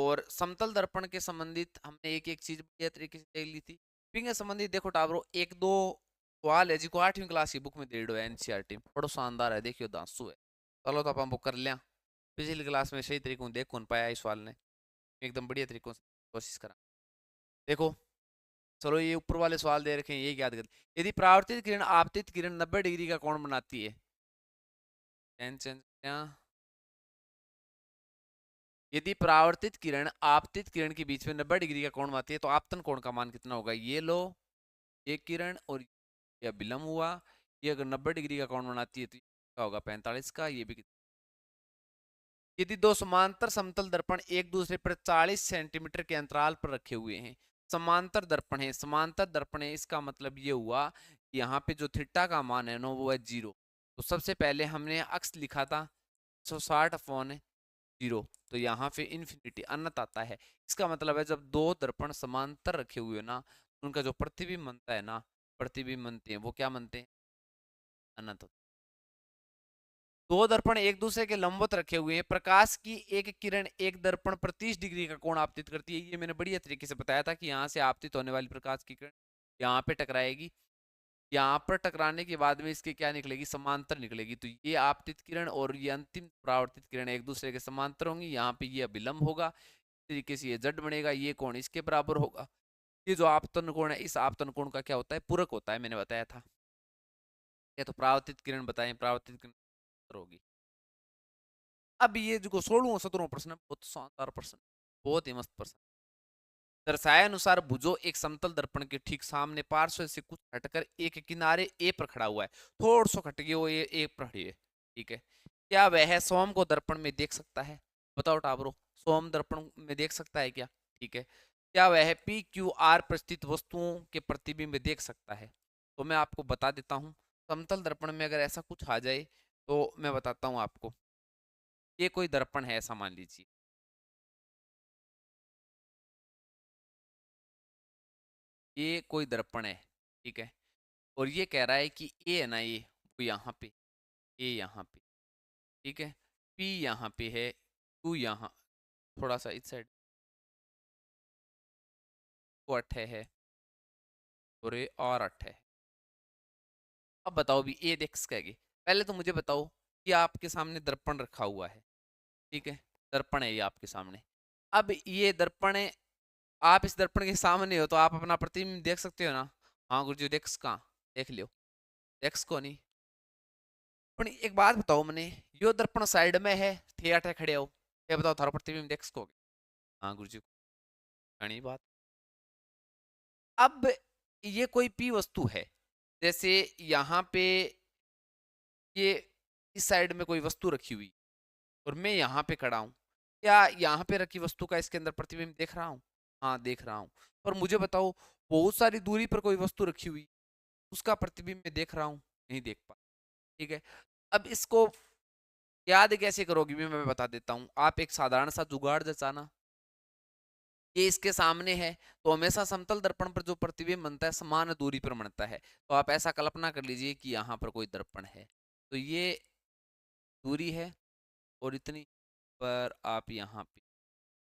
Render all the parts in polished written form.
और समतल दर्पण के संबंधित हमने एक एक चीज बढ़िया तरीके से देख ली थी। पिंग के संबंधित देखो टाबरो एक दो सवाल है जिसको 8वीं क्लास की बुक में दे दो एनसीईआरटी में, बड़ो शानदार है, देखियो दांसू है। चलो तो अपन बुक कर लिया। पिछली क्लास में सही तरीकों देख कौन पाया इस सवाल ने, एकदम बढ़िया तरीकों से कोशिश करा। देखो चलो ये ऊपर वाले सवाल दे रखे हैं, ये याद कर। यदि परावर्तित किरण आपतित किरण 90 डिग्री का कोण बनाती है, यदि परावर्तित किरण आपतित किरण के बीच में 90 डिग्री का कोण बनाती है तो आपतन कोण का मान कितना होगा? ये लो, ये किरण और यह विलंब हुआ, ये अगर 90 डिग्री का कोण बनाती है तो क्या होगा? 45 का। ये भी यदि दो समांतर समतल दर्पण एक दूसरे पर 40 सेंटीमीटर के अंतराल पर रखे हुए हैं, समांतर दर्पण है, समांतर दर्पण है, इसका मतलब ये हुआ कि यहाँ पे जो थीटा का मान है ना वो है 0। तो सबसे पहले हमने अक्स लिखा था 160/0, तो यहाँ पे इन्फिनिटी अनंत आता है। इसका मतलब है जब दो दर्पण समांतर रखे हुए ना, उनका जो प्रतिबिंब बनता है ना, प्रतिबिंब बनते हैं वो क्या बनते हैं? अनंत। दो दर्पण एक दूसरे के लंबवत रखे हुए हैं, प्रकाश की एक किरण एक दर्पण पर 30 डिग्री का कोण आपतित करती है। ये मैंने बढ़िया तरीके से बताया था कि यहाँ से आपतित होने वाली प्रकाश की किरण यहाँ पे टकराएगी, यहाँ पर टकराने के बाद में इसके क्या निकलेगी? समांतर निकलेगी। तो ये आपतित किरण और ये अंतिम परावर्तित किरण एक दूसरे के समांतर होंगी। यहाँ पे ये विलंब होगा, इस तरीके से ये जड बनेगा, ये कोण इसके बराबर होगा। ये जो आपतन कोण है, इस आपतन कोण का क्या होता है? पूरक होता है, मैंने बताया था। ये तो परावर्तित किरण बताएं, परावर्तित किरण होगी। अब ये जो 16वां 17वां प्रश्न, बहुत शानदार प्रश्न, बहुत ही मस्त प्रश्न। दर्शाए अनुसार भुजो एक समतल दर्पण के ठीक सामने पार्श्व से कुछ हटकर एक किनारे ए पर खड़ा हुआ है। थोड़ा सा हट गया वो ए पर खड़ी है, ठीक है। क्या वह सोम को दर्पण में देख सकता है? बताओ टाबरो, सोम दर्पण में देख सकता है क्या? ठीक है। क्या वह पी क्यू आर पर स्थित वस्तुओं के प्रतिबिंब देख सकता है? तो मैं आपको बता देता हूँ, समतल दर्पण में अगर ऐसा कुछ आ जाए तो मैं बताता हूँ आपको। ये कोई दर्पण है ऐसा मान लीजिए, ये कोई दर्पण है, ठीक है। और ये कह रहा है कि ए है ना, ये वो यहाँ पे, ए यहाँ पे, ठीक है, पी यहाँ पे है, क्यू यहाँ थोड़ा सा इस साइड को अट्ठे है और ये और अट्ठे है। अब बताओ भी ए देख सकेगी? पहले तो मुझे बताओ कि आपके सामने दर्पण रखा हुआ है, ठीक है, दर्पण है ये आपके सामने। अब ये दर्पण है, आप इस दर्पण के सामने हो तो आप अपना प्रतिबिंब देख सकते हो ना? हाँ गुरुजी, देख कहाँ देख लियो, देख को नहीं। पर एक बात बताओ मैंने, यो दर्पण साइड में है, थे अठे खड़े हो, ये बताओ थारा प्रतिबिंब देख सकोगे? हाँ गुरुजी, घनी बात। अब ये कोई पी वस्तु है, जैसे यहाँ पे ये इस साइड में कोई वस्तु रखी हुई और मैं यहाँ पे खड़ा हूँ, क्या यहाँ पे रखी वस्तु का इसके अंदर प्रतिबिंब देख रहा हूँ? हाँ देख रहा हूँ। पर मुझे बताओ, बहुत सारी दूरी पर कोई वस्तु रखी हुई, उसका प्रतिबिंब मैं देख रहा हूँ? नहीं देख पा, ठीक है। अब इसको याद कैसे करोगी मैं बता देता हूँ। आप एक साधारण सा जुगाड़ जचाना, ये इसके सामने है तो हमेशा समतल दर्पण पर जो प्रतिबिंब बनता है समान दूरी पर बनता है। तो आप ऐसा कल्पना कर लीजिए कि यहाँ पर कोई दर्पण है, तो ये दूरी है और इतनी पर आप यहाँ पे,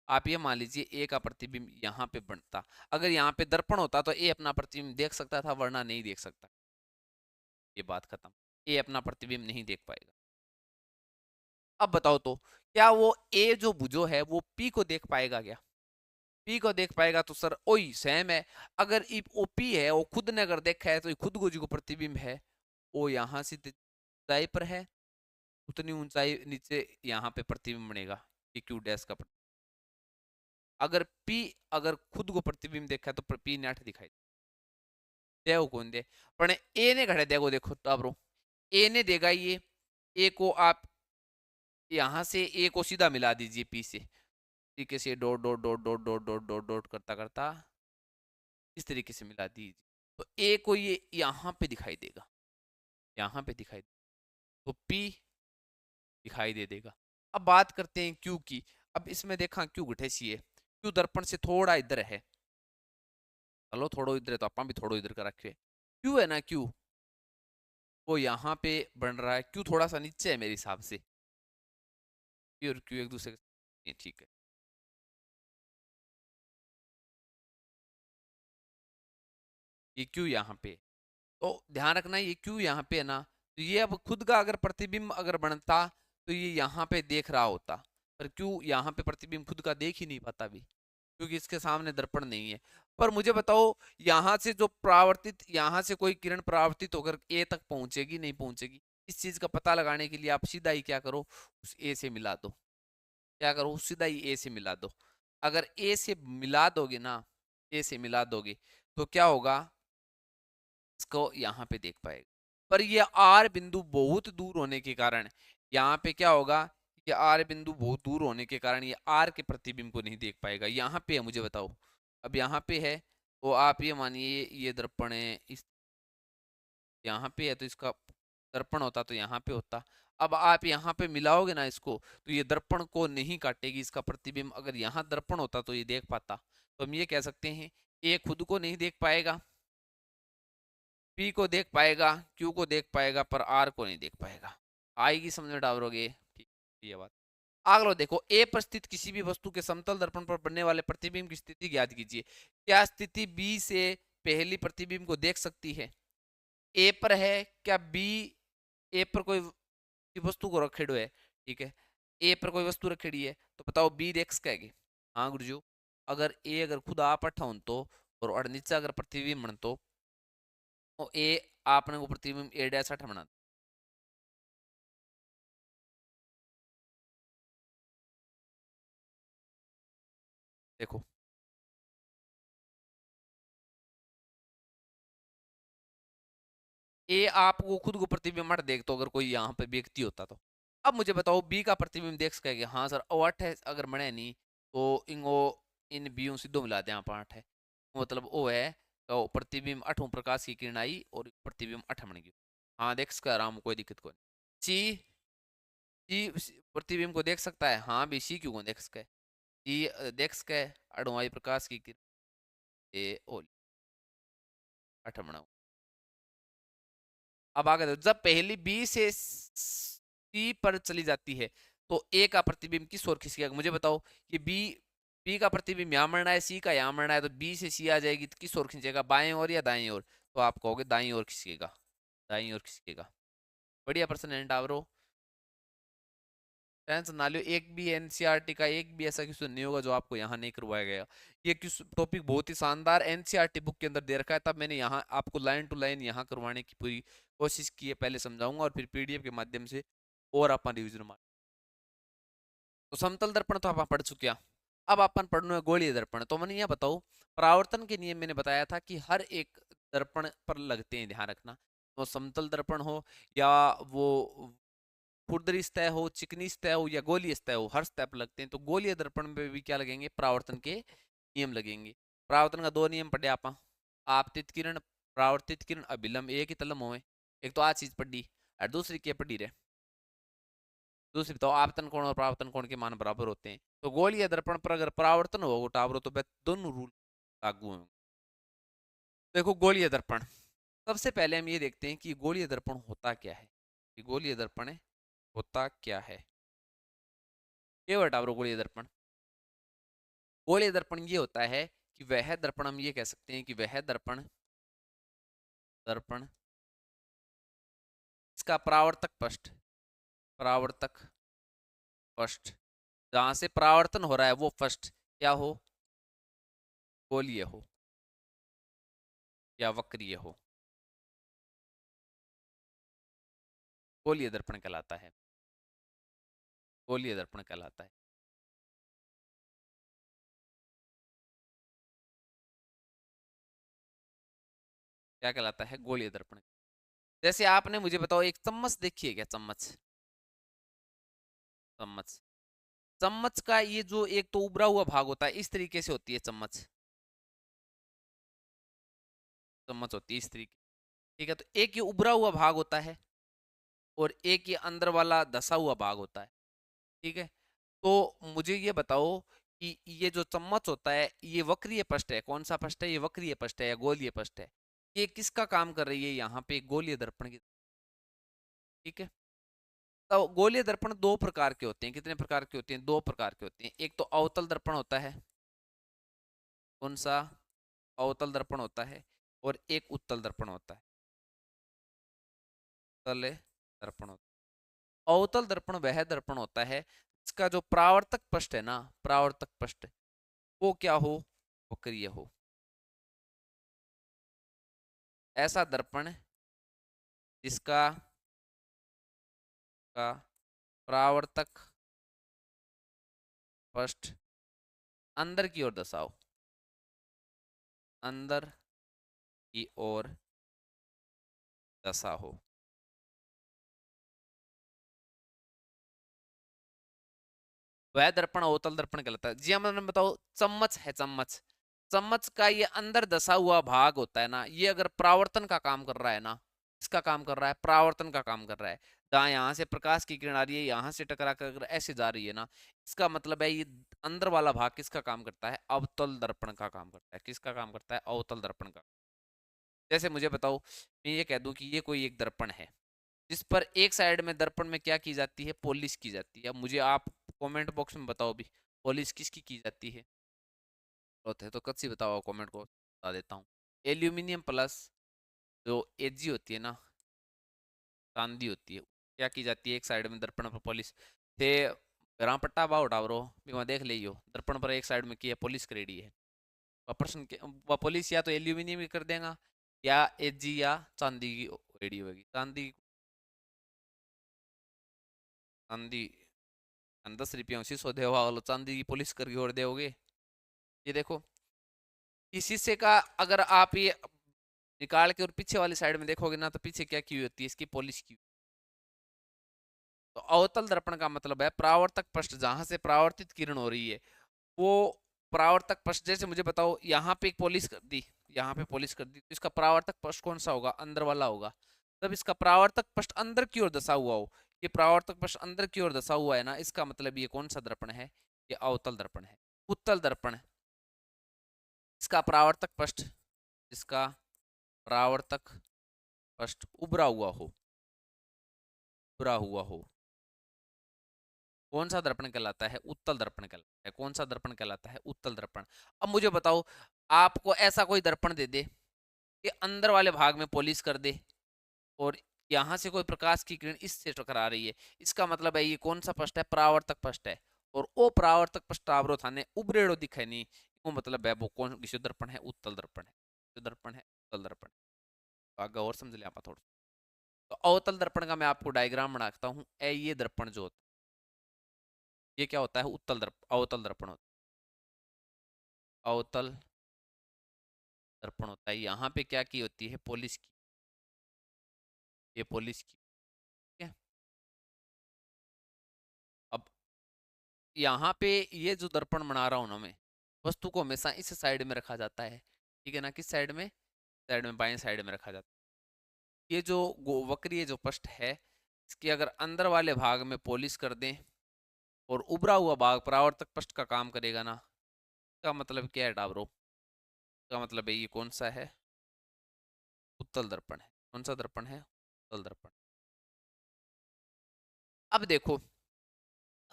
आप ये मान लीजिए ए का प्रतिबिंब यहाँ पे बनता। अगर यहाँ पे दर्पण होता तो ए अपना प्रतिबिंब देख सकता था, वरना नहीं देख सकता। ये बात खत्म, ए अपना प्रतिबिंब नहीं देख पाएगा। अब बताओ तो क्या वो ए जो भुजो है वो पी को देख पाएगा क्या? पी को देख पाएगा तो सर ओई सेम है। अगर ओ पी है, वो खुद ने अगर देखा है तो खुद को जो प्रतिबिंब है वो यहाँ से ऊंचाई पर है, उतनी ऊंचाई नीचे यहाँ पे प्रतिबिंब बनेगा, पी क्यू डैश का। अगर पी अगर खुद को प्रतिबिंब देखा तो पी नेट दिखाई दे कौन दे, पर ए ने घड़े देखो, देखो तो अब ए ने देगा ये, ए को आप यहाँ से ए को सीधा मिला दीजिए पी से, तरीके से dot dot dot dot dot dot dot dot करता करता इस तरीके से मिला दीजिए, तो ए को ये यहाँ पे दिखाई देगा, यहाँ पे दिखाई देगा, तो पी दिखाई दे देगा। अब बात करते हैं क्यू की। अब इसमें देखा क्यू घटेसी है, क्यू दर्पण से थोड़ा इधर है, चलो थोड़ा इधर है तो अपन भी थोड़ा इधर का रखे। क्यू है ना, क्यू वो यहाँ पे बन रहा है, क्यू थोड़ा सा नीचे है मेरे हिसाब से, क्यू और क्यू एक दूसरे के, ठीक है। ये क्यू यहाँ पे, तो ध्यान रखना ये क्यू यहाँ पे है ना, तो ये अब खुद का अगर प्रतिबिंब अगर बनता तो ये यहाँ पे देख रहा होता, पर क्यू यहाँ पे प्रतिबिंब खुद का देख ही नहीं पाता भी, क्योंकि इसके सामने दर्पण नहीं है। पर मुझे बताओ यहाँ से जो परावर्तित, यहाँ से कोई किरण परावर्तित होकर ए तक पहुंचेगी नहीं पहुंचेगी, इस चीज का पता लगाने के लिए आप सीधा ही क्या करो, उस ए से मिला दो। क्या करो, सीधा ही ए से मिला दो। अगर ए से मिला दोगे ना, ए से मिला दोगे तो क्या होगा, इसको यहाँ पे देख पाएगा। पर ये आर बिंदु बहुत दूर होने के कारण यहाँ पे क्या होगा, ये आर बिंदु बहुत दूर होने के कारण ये आर के प्रतिबिंब को नहीं देख पाएगा। यहाँ पे है, मुझे बताओ, अब यहाँ पे है तो आप ये मानिए ये दर्पण है, इस यहाँ पे है तो इसका दर्पण होता तो यहाँ पे होता। अब आप यहाँ पे मिलाओगे ना इसको, तो ये दर्पण को नहीं काटेगी, इसका प्रतिबिंब अगर यहाँ दर्पण होता तो ये देख पाता। तो हम ये कह सकते हैं ए खुद को नहीं देख पाएगा, पी को देख पाएगा, क्यू को देख पाएगा, पर आर को नहीं देख पाएगा। आएगी समझ में डालोगे, ठीक ये बात। अगला देखो, ए पर स्थित किसी भी वस्तु के समतल दर्पण पर बनने वाले प्रतिबिंब की स्थिति ज्ञात कीजिए। क्या स्थिति बी से पहली प्रतिबिंब को देख सकती है? ए पर है, क्या बी, ए पर कोई वस्तु को रखेड़ो है, ठीक है, ए पर कोई वस्तु रखेड़ी है, तो बताओ बी देख सकेगी? हाँ गुरुजू, अगर ए अगर खुद आप अठाउन तो और नीचे अगर प्रतिबिंब बन तो ए आपने वो प्रतिबिंब ए डैश अठ बना। देखो ए आपको खुद को प्रतिबिंब मत देख, तो अगर कोई यहाँ पे व्यक्ति होता तो। अब मुझे बताओ बी का प्रतिबिंब देख सकेगा? हाँ सर, ओ अठ है, अगर मने नहीं तो इंगो इन बी सीधो मिला दे, यहाँ पर अठ है, मतलब ओ है, तो प्रतिबिंब अठों प्रकाश की किरण आई और प्रतिबिंब अठ बन गई। हाँ देख सका आराम, कोई दिक्कत कोई नहीं। सी प्रतिबिंब को देख सकता है, हाँ भी सी क्यों को देख सके, सी देख सके अठों आई प्रकाश की किरण ए ओ अठ बनाओ। अब आगे देखो, जब पहली बी से सी पर चली जाती है तो ए का प्रतिबिंब किस ओर खिसकेगा? मुझे बताओ कि बी का प्रतिबिंब यहाँ मरना है, सी का यहाँ मरना है, तो बी से सी आ जाएगी तो किस ओर खींचेगा, बाएं ओर या दाएं ओर? तो आप कहोगे दाएं ओर खिसकेगा, दाएं ओर खिसकेगा। बढ़िया प्रश्न है डावरो, टेंशन ना लियो। एक भी एनसीईआरटी का एक भी ऐसा क्वेश्चन नहीं होगा जो आपको यहाँ नहीं करवाया गया। ये टॉपिक बहुत ही शानदार एनसीईआरटी बुक के अंदर दे रखा है, तब मैंने यहाँ आपको लाइन टू लाइन यहाँ करवाने की पूरी कोशिश की है। पहले समझाऊंगा और फिर पीडीएफ के माध्यम से और अपन रिविजन मार। तो समतल दर्पण तो आप पढ़ चुके हैं, अब अपन पढ़ना है गोलीय दर्पण। तो मैंने यह बताओ, परावर्तन के नियम मैंने बताया था कि हर एक दर्पण पर लगते हैं, ध्यान रखना। तो समतल दर्पण हो या वो खुरदरी सतह हो, चिकनी सतह हो या गोलीय सतह हो, हर सतह पर लगते हैं। तो गोलीय दर्पण में भी क्या लगेंगे, परावर्तन के नियम लगेंगे। परावर्तन का दो नियम पढ़े आप, आपतित किरण, परावर्तित किरण, अभिलंब एक ही तलम होए। एक तो आ चीज पढ़ी और दूसरी क्या पढ़ी रे, दूसरी बताओ, आपतन कोण और परावर्तन कोण के मान बराबर होते हैं। तो गोलीय दर्पण पर अगर परावर्तन हो टावरो तो दोनों रूल लागू होंगे। देखो गोलीय दर्पण, सबसे पहले हम ये देखते हैं कि गोलीय दर्पण होता क्या है। कि गोलीय दर्पण होता क्या है, ये टावरो गोलीय दर्पण। गोलीय दर्पण ये होता है कि वह दर्पण, हम ये कह सकते हैं कि वह दर्पण, दर्पण इसका परावर्तक पृष्ठ, परावर्तक पृष्ठ जहां से परावर्तन हो रहा है वो पृष्ठ क्या हो, गोलीय हो या वक्रीय हो, गोलीय दर्पण कहलाता है, गोलीय दर्पण कहलाता है। क्या कहलाता है, गोलीय दर्पण। जैसे आपने मुझे बताओ, एक चम्मच देखिए, क्या चम्मच, चम्मच, चम्मच का ये जो एक तो उभरा हुआ भाग होता है, इस तरीके से होती है चम्मच, चम्मच होती है इस तरीके, ठीक है। तो एक ये उभरा हुआ भाग होता है और एक ये अंदर वाला धसा हुआ भाग होता है, ठीक है। तो मुझे ये बताओ कि ये जो चम्मच होता है ये वक्रीय पृष्ठ है, कौन सा पृष्ठ है, ये वक्रीय पृष्ठ है या गोलीय पृष्ठ है? ये किसका काम कर रही है यहाँ पे, गोलीय दर्पण की, ठीक है। तो गोलीय दर्पण दो प्रकार के होते हैं, कितने प्रकार के होते हैं, दो प्रकार के होते हैं। एक तो अवतल दर्पण होता है, कौन सा, अवतल दर्पण होता है। और एक उत्तल दर्पण होता है। उत्तल दर्पण होता है। अवतल दर्पण वह दर्पण होता है जिसका जो परावर्तक पृष्ठ है ना, परावर्तक पृष्ठ, वो क्या हो, वक्रीय हो। ऐसा दर्पण जिसका का परावर्तक पृष्ठ अंदर की ओर दर्शाओ, अंदर की ओर दशा हो। वह दर्पण अवतल दर्पण कहलाता है। जी हाँ, मैंने बताओ, चम्मच है, चम्मच, चम्मच का ये अंदर दसा हुआ भाग होता है ना, ये अगर परावर्तन का काम कर रहा है ना, इसका काम कर रहा है, परावर्तन का काम कर रहा है। जहाँ यहाँ से प्रकाश की किरण आ रही है, यहाँ से टकरा कर अगर ऐसे जा रही है ना, इसका मतलब है ये अंदर वाला भाग किसका काम करता है, अवतल दर्पण का काम करता है। किसका काम करता है, अवतल दर्पण का। जैसे मुझे बताओ, मैं ये कह दूं कि ये कोई एक दर्पण है जिस पर एक साइड में दर्पण में क्या की जाती है, पॉलिश की जाती है। अब मुझे आप कमेंट बॉक्स में बताओ भी, पॉलिश किसकी की जाती है, होते हैं तो कच्ची बताओ, कमेंट को बता देता हूँ। एल्यूमिनियम प्लस जो एजी होती है ना, चांदी होती है, क्या की जाती है, एक साइड में दर्पण पर पॉलिश थे। घरा पट्टा बा उठावरो भी देख लियो, दर्पण पर एक साइड में की है, पॉलिश करेडी है। वह प्रश्न वह पॉलिश या तो एल्यूमिनियम की कर देगा, या एजी या चांदी की रेडी होगी। चांदी, चांदी 10 रुपया शीशो देवा वालो चांदी की पुलिस करके और दोगे। ये देखो, इस शीशे का अगर आप ये निकाल के और पीछे वाली साइड में देखोगे ना, तो पीछे क्या की होती है, इसकी पॉलिश की। तो अवतल दर्पण का मतलब है परावर्तक पृष्ठ जहां से परावर्तित किरण हो रही है, वो परावर्तक पृष्ठ, जैसे मुझे बताओ यहाँ पे एक पॉलिश कर दी, यहाँ पे पॉलिश कर दी, तो इसका परावर्तक पृष्ठ कौन सा होगा, अंदर वाला होगा। तब इसका परावर्तक पृष्ठ अंदर की ओर दसा हुआ हो, ये परावर्तक पृष्ठ अंदर की ओर दसा हुआ है ना, इसका मतलब ये कौन सा दर्पण है, ये अवतल दर्पण है। उत्तल दर्पण, इसका परावर्तक पृष्ठ, इसका परावर्तक पृष्ठ उभरा हुआ हो, उभरा हुआ हो, कौन सा दर्पण कहलाता है, उत्तल दर्पण कहलाता है। कौन सा दर्पण कहलाता है, उत्तल दर्पण। अब मुझे बताओ, आपको ऐसा कोई दर्पण दे दे कि अंदर वाले भाग में पॉलिश कर दे, और यहां से कोई प्रकाश की किरण इससे टकरा रही है, इसका मतलब है ये कौन सा पृष्ठ है, परावर्तक पृष्ठ है। और वो परावर्तक पृष्ठ आवरो थाने उभरेड़ो दिखे नहीं, वो मतलब है वो कौन किसी दर्पण है, उत्तल दर्पण है। जो दर्पण है, उत्तल दर्पण। आगे और समझ लिया आप थोड़ा। तो अवतल दर्पण का मैं आपको डायग्राम बनाता हूँ। ए ये दर्पण जो होता है, ये क्या होता है, उत्तल दर्पण, अवतल दर्पण होता है। अवतल दर्पण होता है, यहाँ पे क्या की होती है, पॉलिश की, ये पॉलिश की, ठीक है। अब यहाँ पे ये जो दर्पण बना रहा हूँ ना मैं, वस्तु को हमेशा इस साइड में रखा जाता है, ठीक है ना। किस साइड में, साइड में, बाएं साइड में रखा जाता है। ये जो वक्रीय जो पृष्ठ है, इसके अगर अंदर वाले भाग में पॉलिश कर दें और उभरा हुआ भाग परावर्तक पृष्ठ का काम करेगा ना, इसका मतलब क्या है डाबरो, इसका मतलब है ये कौन सा है, उत्तल दर्पण है। कौन सा दर्पण है, उत्तल दर्पण। अब देखो,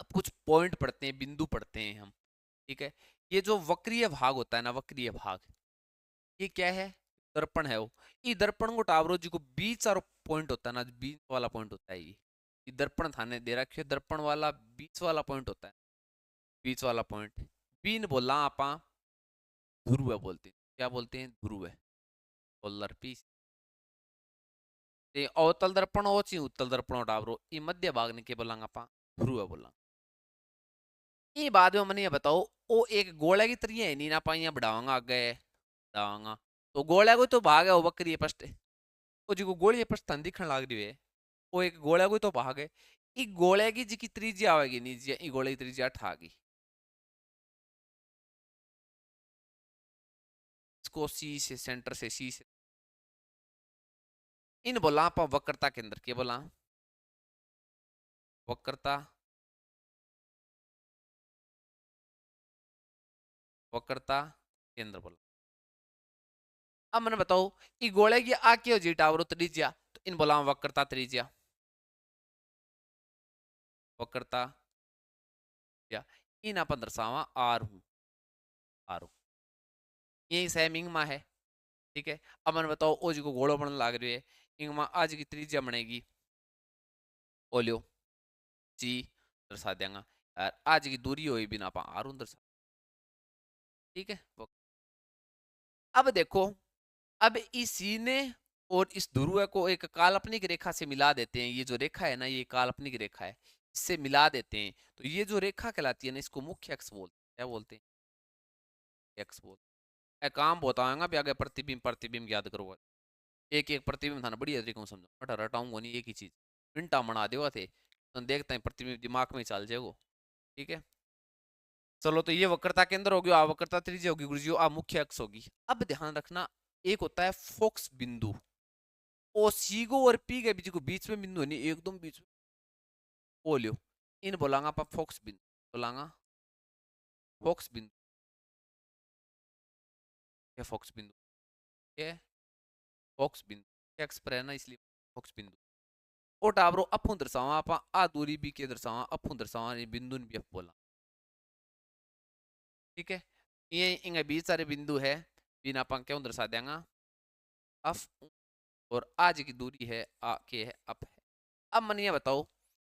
अब कुछ पॉइंट पढ़ते हैं, बिंदु पढ़ते हैं हम, ठीक है। ये जो वक्रीय भाग होता है ना, वक्रीय भाग, ये क्या है, दर्पण है वो। ये दर्पण को टावरो जी को बीच और पॉइंट होता है ना, बीच वाला पॉइंट होता है ये दर्पण थाने दे रखे दर्पण वाला बीच वाला पॉइंट होता है, बीच वाला पॉइंट। बीन बोला आपा ध्रुव बोलते हैं, क्या बोलते हैं, ध्रुव, पोलर पीस। ते अवतल दर्पण हो ची उत्तल दर्पण टावरो, ये मध्य भाग ने के बोला आपा ध्रुव बोला। ये बाद में मैंने ये बताओ, वो एक गोला की तरह है नहीं ना पाइया बढ़ावांगा आगे, बढ़ावांगा तो गोला को तो भाग है वो बकरी पस्ट, वो जी को गोली पस्ट दिखने लग रही है, वो एक गोला को तो भाग है। ई गोले की जी की त्रिज्या आवेगी नहीं जी, ई गोले की त्रिज्या 8 आ गई। इसको सी से, सेंटर से सी से, इन बोला आप वक्रता के अंदर, के बोला वक्रता, वक्रता के अंदर बोला। अब मैंने बताओ, ई गोले की आ क्यों जी टावर त्रिज्या, तो इन बोला वक्रता त्रिज्या, वक्रता या इन अपन दर्शावा आर हूं, आर हूं, ये सेमिंग मा है, ठीक है। अब मैंने बताओ ओ जी को गोलो बनने लग रही है, इंगमा आज की त्रिज्या बनेगी ओलियो जी दर्शा देंगे यार, आज की दूरी हुई बिना पा आर दर्शा। ठीक है। अब देखो, अब इसी ने और इस ध्रुव को एक काल्पनिक रेखा से मिला देते हैं। ये जो रेखा है ना, ये काल्पनिक रेखा है, इससे मिला देते हैं। तो ये जो रेखा कहलाती है ना, इसको मुख्य अक्ष बोलते हैं। क्या बोलते हैं? अक्ष बोलते हैं। काम बताऊंगा भी आगे, प्रतिबिंब प्रतिबिंब याद करो। एक एक प्रतिबिंब था ना, बढ़िया तरीके से समझो, बट रटाऊंगा नहीं एक ही चीज, मिनटा बना देगा थे तो देखते हैं प्रतिबिंब दिमाग में चल जाएगा। ठीक है। चलो, तो ये वक्रता केंद्र होगी, आ वक्रता त्रिज्या होगी गुरुजी, आ मुख्य अक्ष होगी। अब ध्यान रखना, एक होता है फोक्स बिंदु, ओ सीगो और पी के बीच को बीच में बिंदु है नहीं, एकदम बीच में बोलियो, इन बोलांगा आप फोक्स बिंदु, बोलांगा फोक्स बिंदु। ये फोक्स बिंदु, ये फोक्स बिंदु एक्स पर है ना, इसलिए फोक्स बिंदु। ओ टावरो अफू दर्शावा आप आ दूरी बी के दर्शावा अफू दर्शावा बिंदु भी अफ बोला। ठीक है। ये इंगे बीच सारे बिंदु है, बिना अपन क्यों दर्शा देंगे अफ, और आज की दूरी है आ के है अप है। अब मन ये बताओ,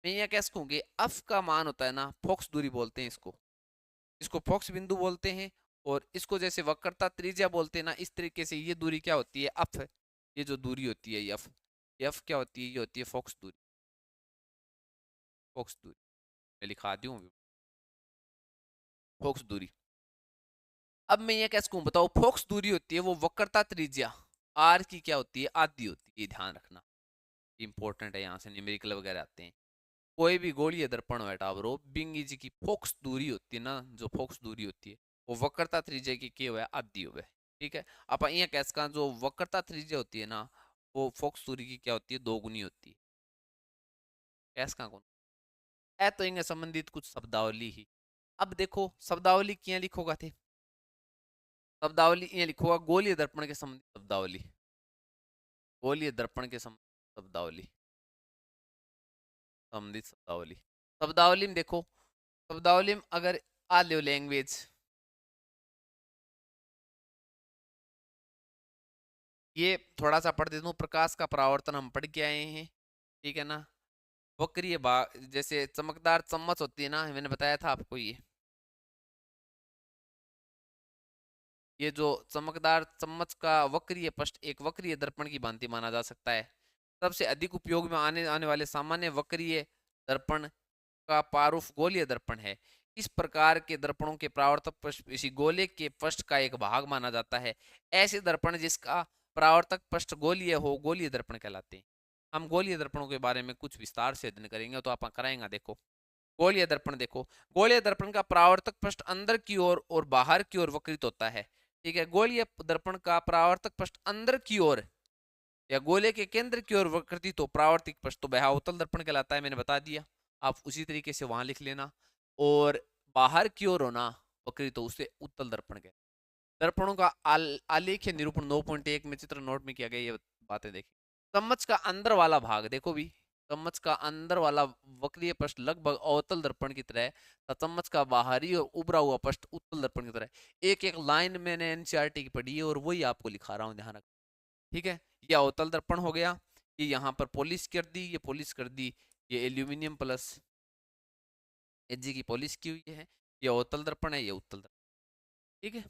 मैं ये कैसे कहूंगी, अफ का मान होता है ना, फोक्स दूरी बोलते हैं इसको, इसको फोक्स बिंदु बोलते हैं। और इसको जैसे वक्रता त्रिज्या बोलते हैं ना, इस तरीके से ये दूरी क्या होती है, अफ। ये जो दूरी होती है ये अफ क्या होती है, ये होती है फोक्स दूरी। फोक्स दूरी मैं लिखा दूं, फोक्स दूरी। अब मैं ये कैसे कहूं बताओ, फोक्स दूरी होती है वो वक्रता त्रिज्या आर की क्या होती है, आधी होती है। ध्यान रखना, इंपॉर्टेंट है, यहाँ से न्यूमेरिकल वगैरह आते हैं। कोई भी गोलीय दर्पण है टावरो, बिंगी जी की फोक्स दूरी होती है ना, जो फोक्स दूरी होती है वो वक्रता त्रिज्या की क्या हुआ है, आधी हुआ है। ठीक है। आप ये कह सकते जो वक्रता त्रिज्या होती है ना, वो फोक्स दूरी की क्या होती है, दोगुनी होती है। कैस का कौन है तो इनके संबंधित कुछ शब्दावली ही। अब देखो शब्दावली क्या लिखोगा थे, शब्दावली ये लिखोगा गोलीय दर्पण के संबंधित शब्दावली, गोलीय दर्पण के संबंधित शब्दावली, संबंधित शब्दावली। शब्दावली में देखो, शब्दावली में अगर आ लो लैंग्वेज, ये थोड़ा सा पढ़ देता हूँ। प्रकाश का परावर्तन हम पढ़ के आए हैं, ठीक है ना। वक्रीय भाग, जैसे चमकदार चम्मच होती है ना, मैंने बताया था आपको, ये जो चमकदार चम्मच का वक्रीय पृष्ठ एक वक्रीय दर्पण की भांति माना जा सकता है। सबसे अधिक उपयोग में आने आने वाले सामान्य वक्रीय दर्पण का पारूफ गोलीय दर्पण है। इस प्रकार के दर्पणों के परावर्तक पृष्ठ इसी गोले के पृष्ठ का एक भाग माना जाता है। ऐसे दर्पण जिसका परावर्तक पृष्ठ गोलीय हो गोलीय दर्पण कहलाते हैं। हम गोलीय दर्पणों के बारे में कुछ विस्तार से अध्ययन करेंगे, तो आप कराएंगे। देखो गोलीय दर्पण, देखो गोलीय दर्पण का परावर्तक पृष्ठ अंदर की ओर और बाहर की ओर वक्रित होता है। ठीक है। गोलीय दर्पण का परावर्तक पृष्ठ अंदर की ओर या गोले के केंद्र की ओर वक्रित हो परावर्तिक पृष्ठ तो वह अवतल दर्पण कहलाता है, मैंने बता दिया। आप उसी तरीके से वहां लिख लेना। और बाहर की ओर होना वक्रित हो उसे उत्तल दर्पण कहते हैं। दर्पणों का आलेख्य निरूपण 9.1 में चित्र नोट में किया गया, ये बातें देखिए। चम्मच का अंदर वाला भाग देखो भी, चम्मच का अंदर वाला वक्रीय पृष्ठ लगभग अवतल दर्पण की तरह तथा चम्मच का बाहरी और उभरा हुआ पृष्ठ उत्तल दर्पण की तरह। एक एक लाइन मैंने एनसीईआरटी की पढ़ी है और वही आपको लिखा रहा हूँ, ध्यान रख। ठीक है। ये अवतल दर्पण हो गया, ये यहाँ पर पॉलिश कर दी, ये पॉलिश कर दी, ये एल्यूमिनियम प्लस एजी की पॉलिश की हुई है। ये अवतल दर्पण है, ये उत्तल दर्पण। ठीक है।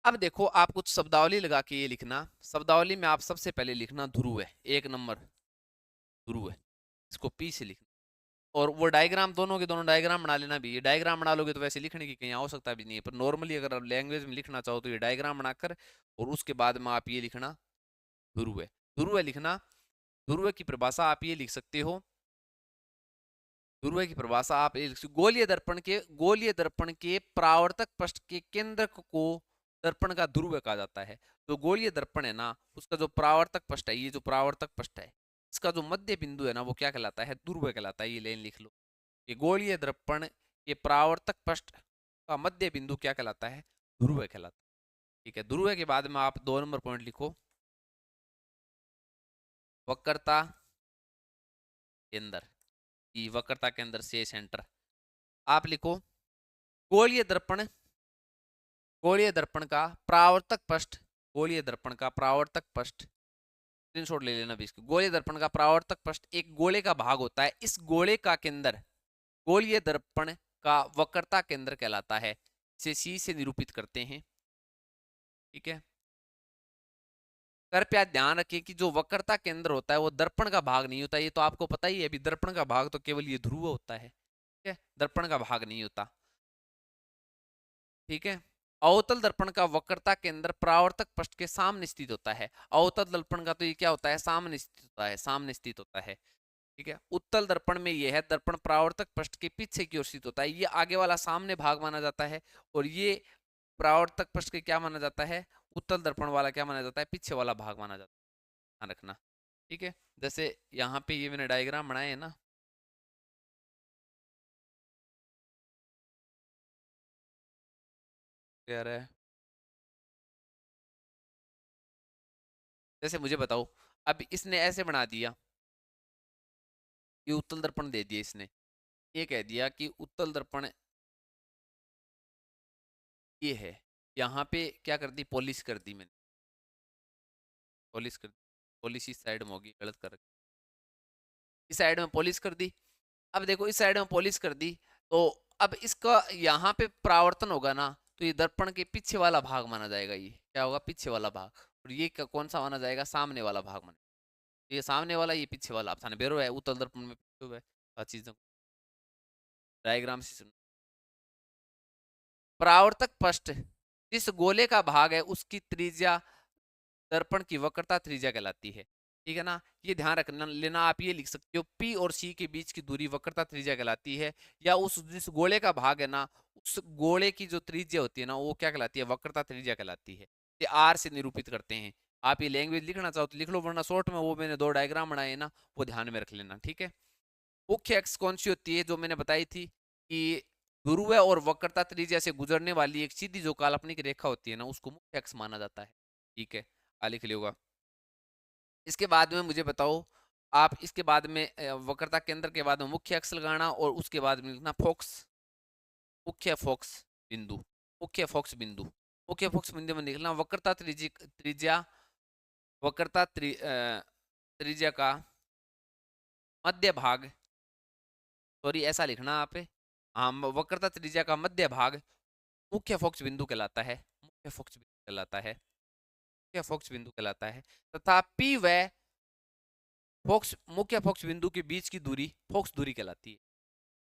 अब देखो आप कुछ शब्दावली लगा के ये लिखना। शब्दावली में आप सबसे पहले लिखना ध्रुव है, एक नंबर ध्रुव है, इसको पी से लिखना। और वो डायग्राम दोनों के दोनों डायग्राम बना लेना भी। ये डायग्राम बना लोगे तो वैसे लिखने की कहीं आवश्यकता भी नहीं है, पर नॉर्मली अगर आप लैंग्वेज में लिखना चाहो तो ये डायग्राम बनाकर और उसके बाद में आप ये लिखना ध्रुव है। ध्रुव है लिखना। ध्रुव की परिभाषा आप ये लिख सकते हो, ध्रुव की परिभाषा आप ये लिख सकते हो, गोलीय दर्पण के परावर्तक पृष्ठ के केंद्र को दर्पण का ध्रुव कहा जाता है। तो गोलीय दर्पण है ना, उसका जो परावर्तक पृष्ठ है, ये जो परावर्तक पृष्ठ है, इसका जो मध्य बिंदु है ना, वो क्या कहलाता है, ध्रुव कहलाता है। ये लाइन लिख लो, ये गोलीय दर्पण के परावर्तक पृष्ठ का मध्य बिंदु क्या कहलाता है, ध्रुव कहलाता है। ठीक है। ध्रुव के बाद में आप 2 नंबर पॉइंट लिखो, वक्रता केंद्र, की वक्रता केंद्र से सेंटर। आप लिखो गोलीय दर्पण, गोलीय दर्पण का परावर्तक पृष्ठ गोलीय दर्पण का परावर्तक पृष्ठ, स्क्रीनशॉट ले लेना भी इसकी। गोलीय दर्पण का परावर्तक पृष्ठ एक गोले का भाग होता है। इस गोले का केंद्र गोलीय दर्पण का वक्रता केंद्र कहलाता है। इसे सी से निरूपित करते हैं। ठीक है, कृपया ध्यान रखें कि जो वक्रता केंद्र होता है वो दर्पण का भाग नहीं होता। ये तो आपको पता ही है, अभी दर्पण का भाग तो केवल ये ध्रुव होता है। ठीक है, दर्पण का भाग नहीं होता। ठीक है, अवतल दर्पण का वक्रता केंद्र परावर्तक पृष्ठ के सामने स्थित होता है। अवतल दर्पण का तो ये क्या होता है, सामने स्थित होता है, सामने स्थित होता है। ठीक है, उत्तल दर्पण में यह है दर्पण परावर्तक पृष्ठ के पीछे की ओर स्थित होता है। ये आगे वाला सामने भाग माना जाता है, और ये परावर्तक पृष्ठ के क्या माना जाता है, उत्तल दर्पण वाला क्या माना जाता है, पीछे वाला भाग माना जाता है। ध्यान रखना। ठीक है, जैसे यहाँ पे ये मैंने डायग्राम बनाए है ना, क्लियर है। जैसे मुझे बताओ, अब इसने ऐसे बना दिया, ये उत्तल दर्पण दे दिया इसने, ये कह दिया कि उत्तल दर्पण ये है। यहाँ पे क्या कर दी, पॉलिश कर दी मैंने, पॉलिश कर दी। पॉलिश इस साइड में होगी, गलत कर रखी। इस साइड में पॉलिश कर दी। अब देखो इस साइड में पॉलिश कर दी, तो अब इसका यहाँ पे परावर्तन होगा ना, तो ये दर्पण के पीछे वाला भाग माना जाएगा। ये क्या होगा, पीछे वाला भाग। और ये कौन सा माना जाएगा, सामने वाला भाग माना। ये सामने वाला, ये पीछे वाला। अब थाने बेरो है उत्तल दर्पण में पीछे है, हर चीज डायग्राम से सुन। परावर्तक पृष्ठ जिस गोले का भाग है उसकी त्रिज्या दर्पण की वक्रता त्रिज्या कहलाती है। ठीक है ना, ये ध्यान रखना लेना। आप ये लिख सकते हो P और C के बीच की दूरी वक्रता त्रिज्या कहलाती है, या उस जिस गोले का भाग है ना, उस गोले की जो त्रिज्या होती है ना, वो क्या कहलाती है, वक्रता त्रिज्या कहलाती है। ये R से निरूपित करते हैं। आप ये लैंग्वेज लिखना चाहो तो लिख लो, वरना शॉर्ट में वो मैंने दो डायग्राम बनाए हैं ना, वो ध्यान में रख लेना। ठीक है, मुख्य एक्स कौन सी होती है, जो मैंने बताई थी कि ध्रुव और वक्रता त्रिज्या से गुजरने वाली एक सीधी जो काल्पनिक रेखा होती है ना, उसको मुख्य एक्स माना जाता है। ठीक है, आ लिख लियोगा। इसके बाद में मुझे बताओ, आप इसके बाद में वक्रता केंद्र के बाद में मुख्य अक्ष लगाना, और उसके बाद में लिखना फोक्स, मुख्य फोक्स बिंदु, मुख्य फोक्स बिंदु। मुख्य फोक्स बिंदु में लिखना वक्रता त्रिज्या, वक्रता त्रिज्या का मध्य भाग, सॉरी ऐसा लिखना आप। हाँ, वक्रता त्रिज्या का मध्य भाग मुख्य फोक्स बिंदु कहलाता है, मुख्य फोक्स बिंदु कहलाता है, मुख्य फोक्स बिंदु कहलाता है। तथा पी व फोक्स, मुख्य फोक्स बिंदु के बीच की दूरी फोक्स दूरी कहलाती है,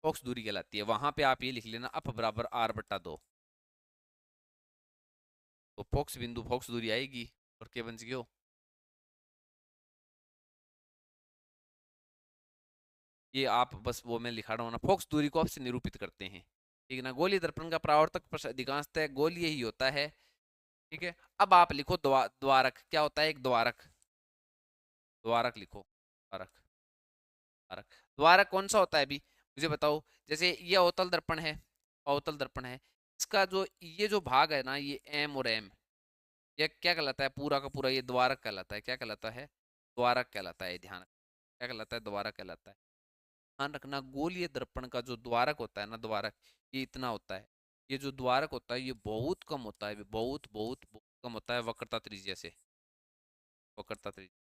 फोक्स दूरी कहलाती है। वहां पे आप ये लिख लेना अप बराबर आर बट्टा दो, तो फोक्स बिंदु फोक्स दूरी आएगी, और क्या बन गयो, ये आप बस वो मैं लिखा रहा हूँ ना, फोक्स दूरी को आपसे निरूपित करते हैं। ठीक है ना, गोलीय दर्पण का परावर्तक पृष्ठ अधिकांशतः गोलीय ही होता है। ठीक है, अब आप लिखो द्वारक क्या होता है, एक द्वारक, द्वारक लिखो, द्वारक, द्वारक। द्वारक कौन सा होता है अभी मुझे बताओ। जैसे ये अवतल दर्पण है, अवतल दर्पण है, इसका जो ये जो भाग है ना, ये एम और एम, ये क्या कहलाता है, पूरा का पूरा ये द्वारक कहलाता है। क्या कहलाता है, द्वारक कहलाता है। ध्यान, क्या कहलाता है, द्वारक कहलाता है। ध्यान रखना, गोलीय दर्पण का जो द्वारक होता है ना, द्वारक ये इतना होता है। ये जो द्वारक होता है ये बहुत कम होता है, बहुत बहुत बहुत कम होता है वक्रता त्रिज्या से, वक्रता त्रिज्या।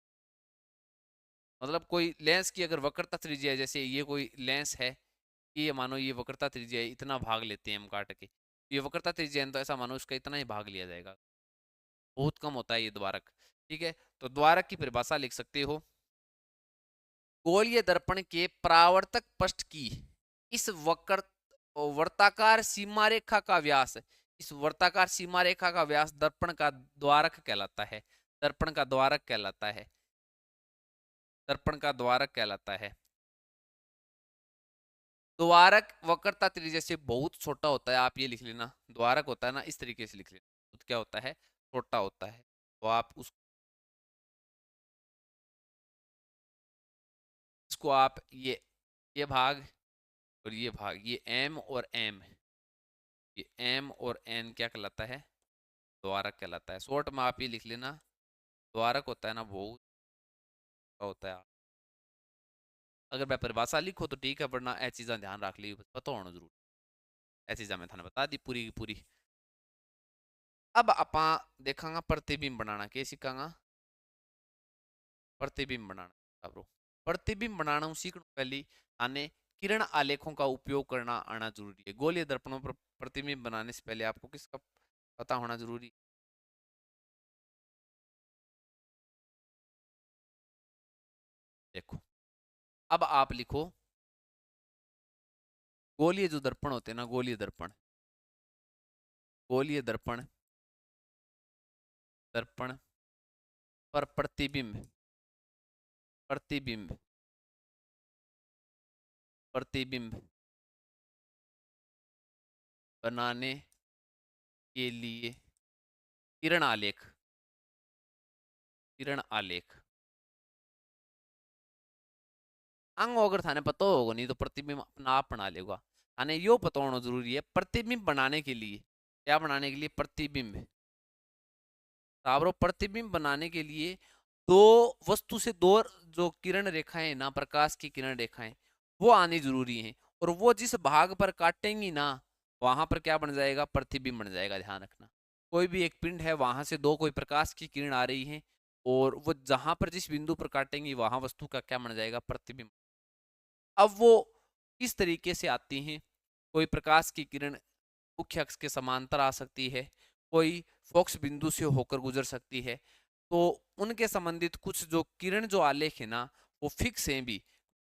मतलब कोई लेंस की अगर वक्रता त्रिज्या है, जैसे ये कोई लेंस है, ये मानो ये वक्रता त्रिज्या है, इतना भाग लेते हैं हम काट के, ये वक्रता त्रिज्या है, तो ऐसा मानो इसका इतना ही भाग लिया जाएगा, बहुत कम होता है ये द्वारक। ठीक है, तो द्वारक की परिभाषा लिख सकते हो, गोलीय दर्पण के परावर्तक पृष्ठ की इस वक्र वर्ताकार सीमा रेखा का व्यास, इस वर्ताकार सीमा रेखा का व्यास दर्पण का द्वारक कहलाता है, दर्पण का द्वारक कहलाता है, दर्पण का द्वारक कहलाता है। द्वारक वक्रता त्रिज्या से बहुत छोटा होता है, आप ये लिख लेना। द्वारक होता है ना, इस तरीके से लिख लेना, तो क्या होता है, छोटा होता है। तो आप उसको आप ये भाग और ये भाग, ये एम और एम, ये एम और एन क्या कहलाता है, द्वारक कहलाता है। शॉर्ट में आप ये लिख लेना, द्वारक होता है ना, बहुत छोटा होता है। अगर मैं परिभाषा लिखो तो ठीक है, वरना ऐसी चीज़ा ध्यान रख ली, पता होना जरूर। ऐसी चीज़ा मैं थाने बता दी पूरी की पूरी। अब अपा देखांगा प्रतिबिंब बनाना, के सीखांगा प्रतिबिंब बनाना। अब प्रतिबिंब बनाना सीखना पहले आने किरण आलेखों का उपयोग करना आना जरूरी है। गोलीय दर्पणों पर प्रतिबिंब बनाने से पहले आपको किसका पता होना जरूरी? देखो, अब आप लिखो गोलीय जो दर्पण होते हैं ना, गोलीय दर्पण, गोलीय दर्पण, दर्पण पर प्रतिबिंब, प्रतिबिंब, प्रतिबिंब बनाने के लिए किरण आलेख, किरण आलेख अंग अगर थाने पता होगा नहीं तो प्रतिबिंब अपना आप बना लेगा। थाने यो पता होना जरूरी है प्रतिबिंब बनाने के लिए, क्या बनाने के लिए? प्रतिबिंब। ताबरो प्रतिबिंब बनाने के लिए दो वस्तु से दो जो किरण रेखाएं ना, प्रकाश की किरण रेखाएं, वो आनी जरूरी है। और वो जिस भाग पर काटेंगी ना, वहां पर क्या बन जाएगा? प्रतिबिंब बन जाएगा। ध्यान रखना, कोई भी एक पिंड है, वहां से दो कोई प्रकाश की किरण आ रही है, और वो जहां पर जिस बिंदु पर काटेंगी वहां वस्तु का क्या बन जाएगा? प्रतिबिंब। अब वो किस तरीके से आती हैं? कोई प्रकाश की किरण मुख्य अक्ष के समांतर आ सकती है, कोई फोक्स बिंदु से होकर गुजर सकती है। तो उनके संबंधित कुछ जो किरण जो आलेख है ना, वो फिक्स हैं भी।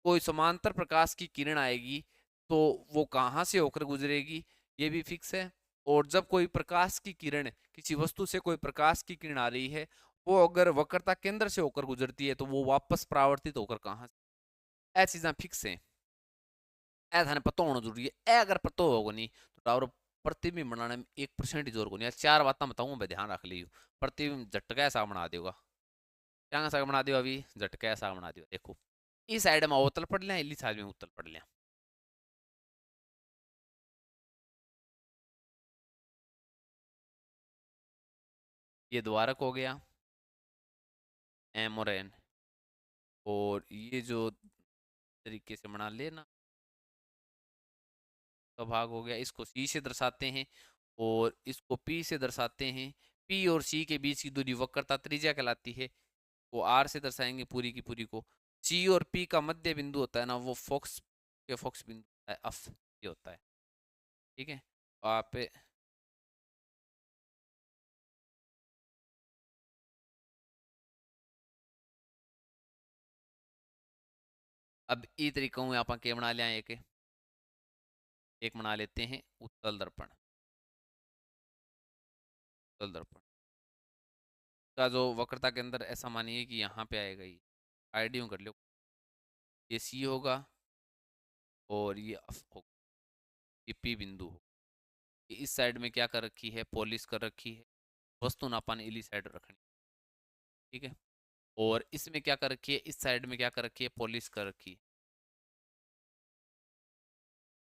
कोई समांतर प्रकाश की किरण आएगी तो वो कहाँ से होकर गुजरेगी, ये भी फिक्स है। और जब कोई प्रकाश की किरण, किसी वस्तु से कोई प्रकाश की किरण आ रही है, वो अगर वक्रता केंद्र से होकर गुजरती है तो वो वापस परावर्तित होकर कहाँ से, ऐ चीज़ें फिक्स हैं। ऐ थाने पता होना जरूरी है। ऐ अगर पता होगा नहीं तो टावर प्रतिबिंब बनाने में 1% जोर को नहीं। चार बातें बताऊंगा, ध्यान रख लियो। प्रतिबिंब झटका ऐसा बना देगा, क्या ऐसा बना दियो? अभी झटका ऐसा बना दियो। देखो, इस साइड में अवतल पढ़ लिया, इली साइड में उत्तल पढ़ लिया। ये द्वारक हो गया, एम और एन। और ये जो तरीके से बना लेना का भाग हो गया, इसको सी से दर्शाते हैं और इसको पी से दर्शाते हैं। पी और सी के बीच की दूरी वक्रता त्रिज्या कहलाती है, वो आर से दर्शाएंगे पूरी की पूरी को। सी और पी का मध्य बिंदु होता है ना, वो फोक्स के फोक्स बिंदु होता है, अफ ये होता है। ठीक है, आप अब ई तरीका हूँ आप के बना लिया। एक बना लेते हैं उत्तल दर्पण, उत्तल दर्पण का जो वक्रता के अंदर ऐसा मानिए कि यहाँ पे आएगा, ये आईडियो कर लो, ये सी होगा और ये अफ होगा, ये पी बिंदु होगा। ये इस साइड में क्या कर रखी है? पॉलिश कर रखी है, वस्तु नापाने इली साइड रखनी। ठीक है, और इसमें क्या कर रखी है? इस साइड में क्या कर रखी है? पॉलिश कर रखी है।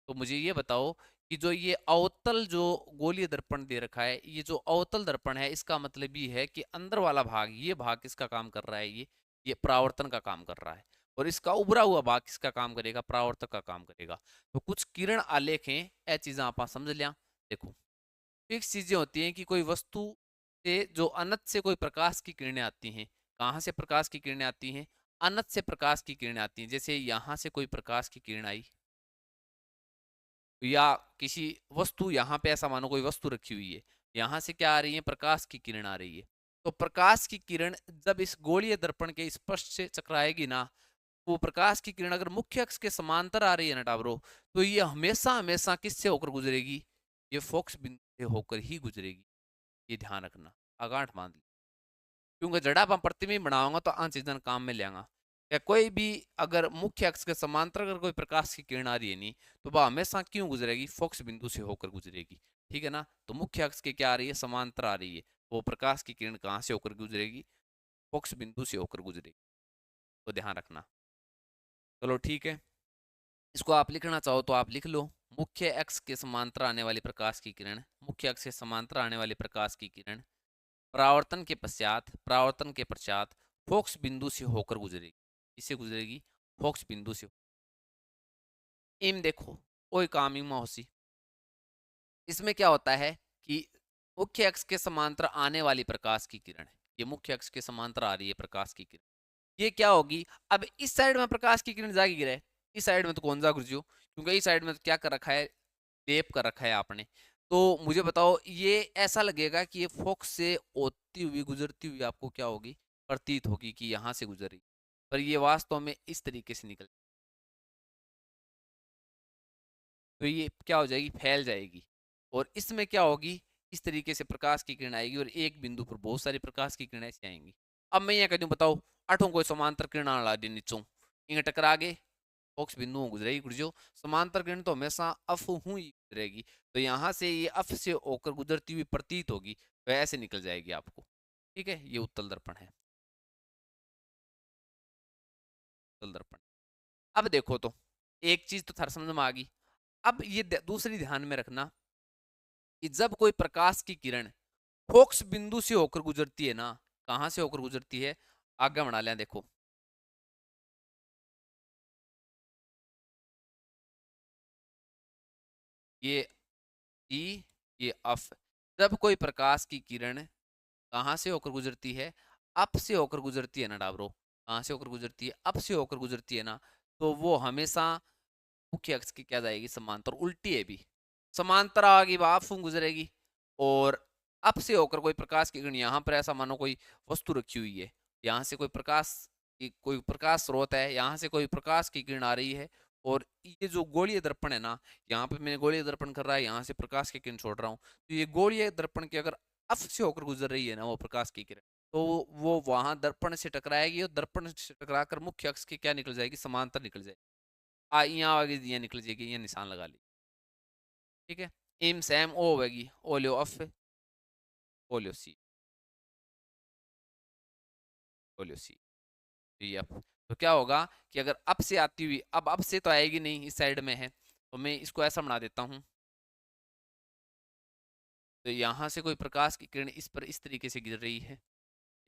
तो मुझे ये बताओ कि जो ये अवतल जो गोलीय दर्पण दे रखा है, ये जो अवतल दर्पण है, इसका मतलब ये है कि अंदर वाला भाग, ये भाग किसका काम कर रहा है? ये परावर्तन का काम कर रहा है। और इसका उभरा हुआ भाग किसका काम करेगा? परावर्तक का काम करेगा। तो कुछ किरण आलेख हैं, ये चीजें आप समझ लिया। देखो, फिक्स चीजें होती हैं कि कोई वस्तु से जो अनंत से कोई प्रकाश की किरणें आती हैं। कहाँ से प्रकाश की किरणें आती हैं? अनंत से प्रकाश की किरणें आती हैं। जैसे यहाँ से कोई प्रकाश की किरण आई, या किसी वस्तु, यहाँ पे ऐसा मानो कोई वस्तु रखी हुई है, यहाँ से क्या आ रही है? प्रकाश की किरण आ रही है। तो प्रकाश की किरण जब इस गोलीय दर्पण के स्पष्ट से चकराएगी ना, वो प्रकाश की किरण अगर मुख्य अक्ष के समांतर आ रही है ना टाबरो, तो ये हमेशा हमेशा किससे होकर गुजरेगी? ये फोक्स बिंदु से होकर ही गुजरेगी। ये ध्यान रखना, अगांठ बांध ली। क्योंकि जड़ा आप प्रतिबिंब बनाऊंगा तो आन चीजन काम में लेंगा। या कोई भी अगर मुख्य अक्ष के समांतर अगर कोई प्रकाश की किरण आ रही है नहीं, तो वह हमेशा क्यों गुजरेगी? फोक्स बिंदु से होकर गुजरेगी। ठीक है ना, तो मुख्य अक्ष के क्या आ रही है? समांतर आ रही है। वो प्रकाश की किरण कहाँ से होकर गुजरेगी? फोक्स बिंदु से होकर गुजरेगी। तो ध्यान रखना। चलो ठीक है, इसको आप लिखना चाहो तो आप लिख लो। मुख्य अक्ष के समांतर आने वाली प्रकाश की किरण, मुख्य अक्ष से समांतर आने वाली प्रकाश की किरण परावर्तन के पश्चात फोक्स बिंदु से होकर गुजरेगी। इससे गुजरेगी? फोक्स बिंदु से। इम देखो, कोई काम इमा होसी। इसमें क्या होता है कि मुख्य अक्ष के समांतर आने वाली प्रकाश की किरण है, ये मुख्य अक्ष के समांतर आ रही है प्रकाश की किरण, ये क्या होगी? अब इस साइड में प्रकाश की किरण जाएगी गिरे, इस साइड में तो कौन सा गुरुजी, क्योंकि इस साइड में तो क्या कर रखा है, लेप कर रखा है आपने। तो मुझे बताओ, ये ऐसा लगेगा कि ये फोक्स से होती हुई गुजरती हुई आपको क्या होगी, प्रतीत होगी कि यहाँ से गुजरी, पर ये वास्तव में इस तरीके से निकल, तो ये क्या हो जाएगी, फैल जाएगी। और इसमें क्या होगी, इस तरीके से प्रकाश की किरण आएगी और एक बिंदु पर बहुत सारी प्रकाश की किरणें ऐसे आएंगी। अब मैं यहाँ कह दूं, बताओ आठों कोई समांतर किरण ला दी नीचों, इंगे टकरा गए, फोक्स बिंदु गुजरेगी गुजरो, समांतर किरण तो हमेशा अफ हूं ही गुजरेगी, तो यहाँ से ये अफ से होकर गुजरती हुई प्रतीत होगी, तो ऐसे निकल जाएगी आपको। ठीक है, ये उत्तल दर्पण है, उत्तल दर्पण। अब देखो तो एक चीज तो थार समझ में आ गई। अब ये दूसरी ध्यान में रखना कि जब कोई प्रकाश की किरण फोक्स बिंदु से होकर गुजरती है ना, कहां से होकर गुजरती है, आगे बढ़ा लें, देखो ये ई, ये अफ, जब कोई प्रकाश की किरण कहां से होकर गुजरती है, अप से होकर गुजरती है ना डाबरो, कहां से होकर गुजरती है, अप से होकर गुजरती है ना, तो वो हमेशा मुख्य अक्ष की क्या जाएगी, समांतर, उल्टी है भी, समांतर आगे आप गुजरेगी। और अप से होकर कोई प्रकाश की किरण, यहाँ पर ऐसा मानो कोई वस्तु रखी हुई है, यहाँ से कोई प्रकाश स्रोत है, यहाँ से कोई प्रकाश की किरण आ रही है, और ये जो गोलीय दर्पण है ना, यहाँ पे मैंने गोलीय दर्पण कर रहा है, यहाँ से प्रकाश की किरण छोड़ रहा हूँ, तो ये गोलीय दर्पण की अगर अप से होकर गुजर रही है ना वो प्रकाश की किरण, तो वो वहां दर्पण से टकराएगी, और दर्पण से टकरा कर मुख्य अक्ष की क्या निकल जाएगी, समांतर निकल जाएगी। यहाँ आगे यहाँ निकल जाएगी, ये निशान लगा ली। ठीक है, इम सैम ओ होगी, ओलियो अफ, ओलियो सी, ओलियो सी, ये अफ। तो क्या होगा कि अगर अप से आती हुई, अब अप से तो आएगी नहीं, इस साइड में है, तो मैं इसको ऐसा बना देता हूँ, तो यहाँ से कोई प्रकाश की किरण इस पर इस तरीके से गिर रही है।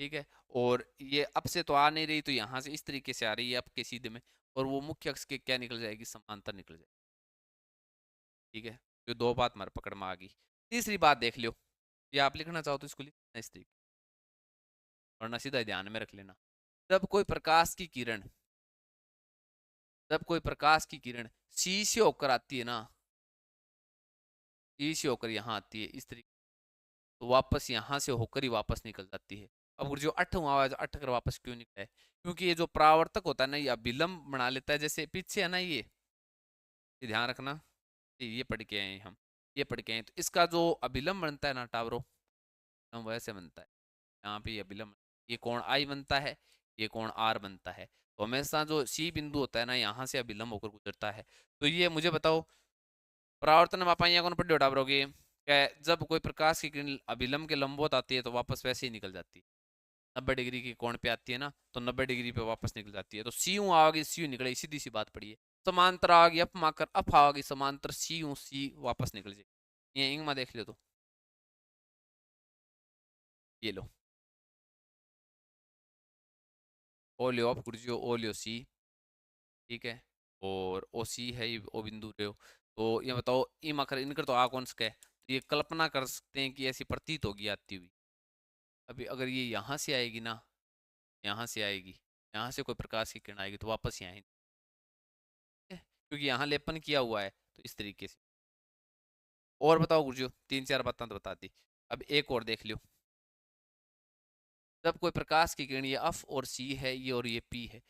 ठीक है, और ये अप से तो आ नहीं रही, तो यहाँ से इस तरीके से आ रही है अप के सीधे में, और वो मुख्य अक्ष के क्या निकल जाएगी, समांतर निकल जाएगी। ठीक है, जो दो बात हमारे पकड़ में आ गई। तीसरी बात देख लो, ये आप लिखना चाहो तो इसको लिखना इस तरीके, वरना सीधा ध्यान में रख लेना। जब कोई प्रकाश की किरण, जब कोई प्रकाश की किरण सी से होकर आती है ना, सी से होकर यहाँ आती है इस तरीके, तो वापस यहाँ से होकर ही वापस निकल जाती है। अब जो अठ हुआ है, अठ कर वापस क्यों निकला है, क्योंकि ये जो परावर्तक होता है ना, ये अभिलंब बना लेता है, जैसे पीछे है ना ये ध्यान रखना, ये पढ़ के आए हम, ये पढ़ के आए, तो इसका जो अभिलंब बनता है ना टावरो, हम वैसे बनता है, यहाँ पे ये अभिलंब, ये कोण आई बनता है, ये कोण आर बनता है, तो हमेशा जो सी बिंदु होता है ना, यहाँ से अभिलंब होकर गुजरता है। तो ये मुझे बताओ, परावर्तन मापा यहाँ कौन पढ़ टावरोगे, जब कोई प्रकाश की किरण अभिलंब के लंबवत आती है तो वापस वैसे ही निकल जाती है, 90 डिग्री के कोण पे आती है ना, तो 90 डिग्री पे वापस निकल जाती है, तो सी यू आ गई, सी यू निकले, सीधी सी बात पड़ी है। समांतर आ गई, अप माकर अप आ गई, समांतर सी यू सी वापस निकल जाए, ये इंग में देख लो, तो ये लो, ओ लियो अप गुर्जियो, ओ लियो सी। ठीक है, और ओ सी है, ये ओ बिंदु रहे हो, तो ये बताओ इम आकर इनकर तो आ कौन सा है, तो ये कल्पना कर सकते हैं कि ऐसी प्रतीत होगी आती हुई। अभी अगर ये यहाँ से आएगी ना, यहाँ से आएगी, यहाँ से कोई प्रकाश की किरण आएगी तो वापस यहाँ आएगी, क्योंकि यहाँ लेपन किया हुआ है, तो इस तरीके से। और बताओ गुरुजी, तीन चार बातें तो बता दी, अब एक और देख लियो। जब कोई प्रकाश की किरण, ये एफ और सी है, ये और ये पी है,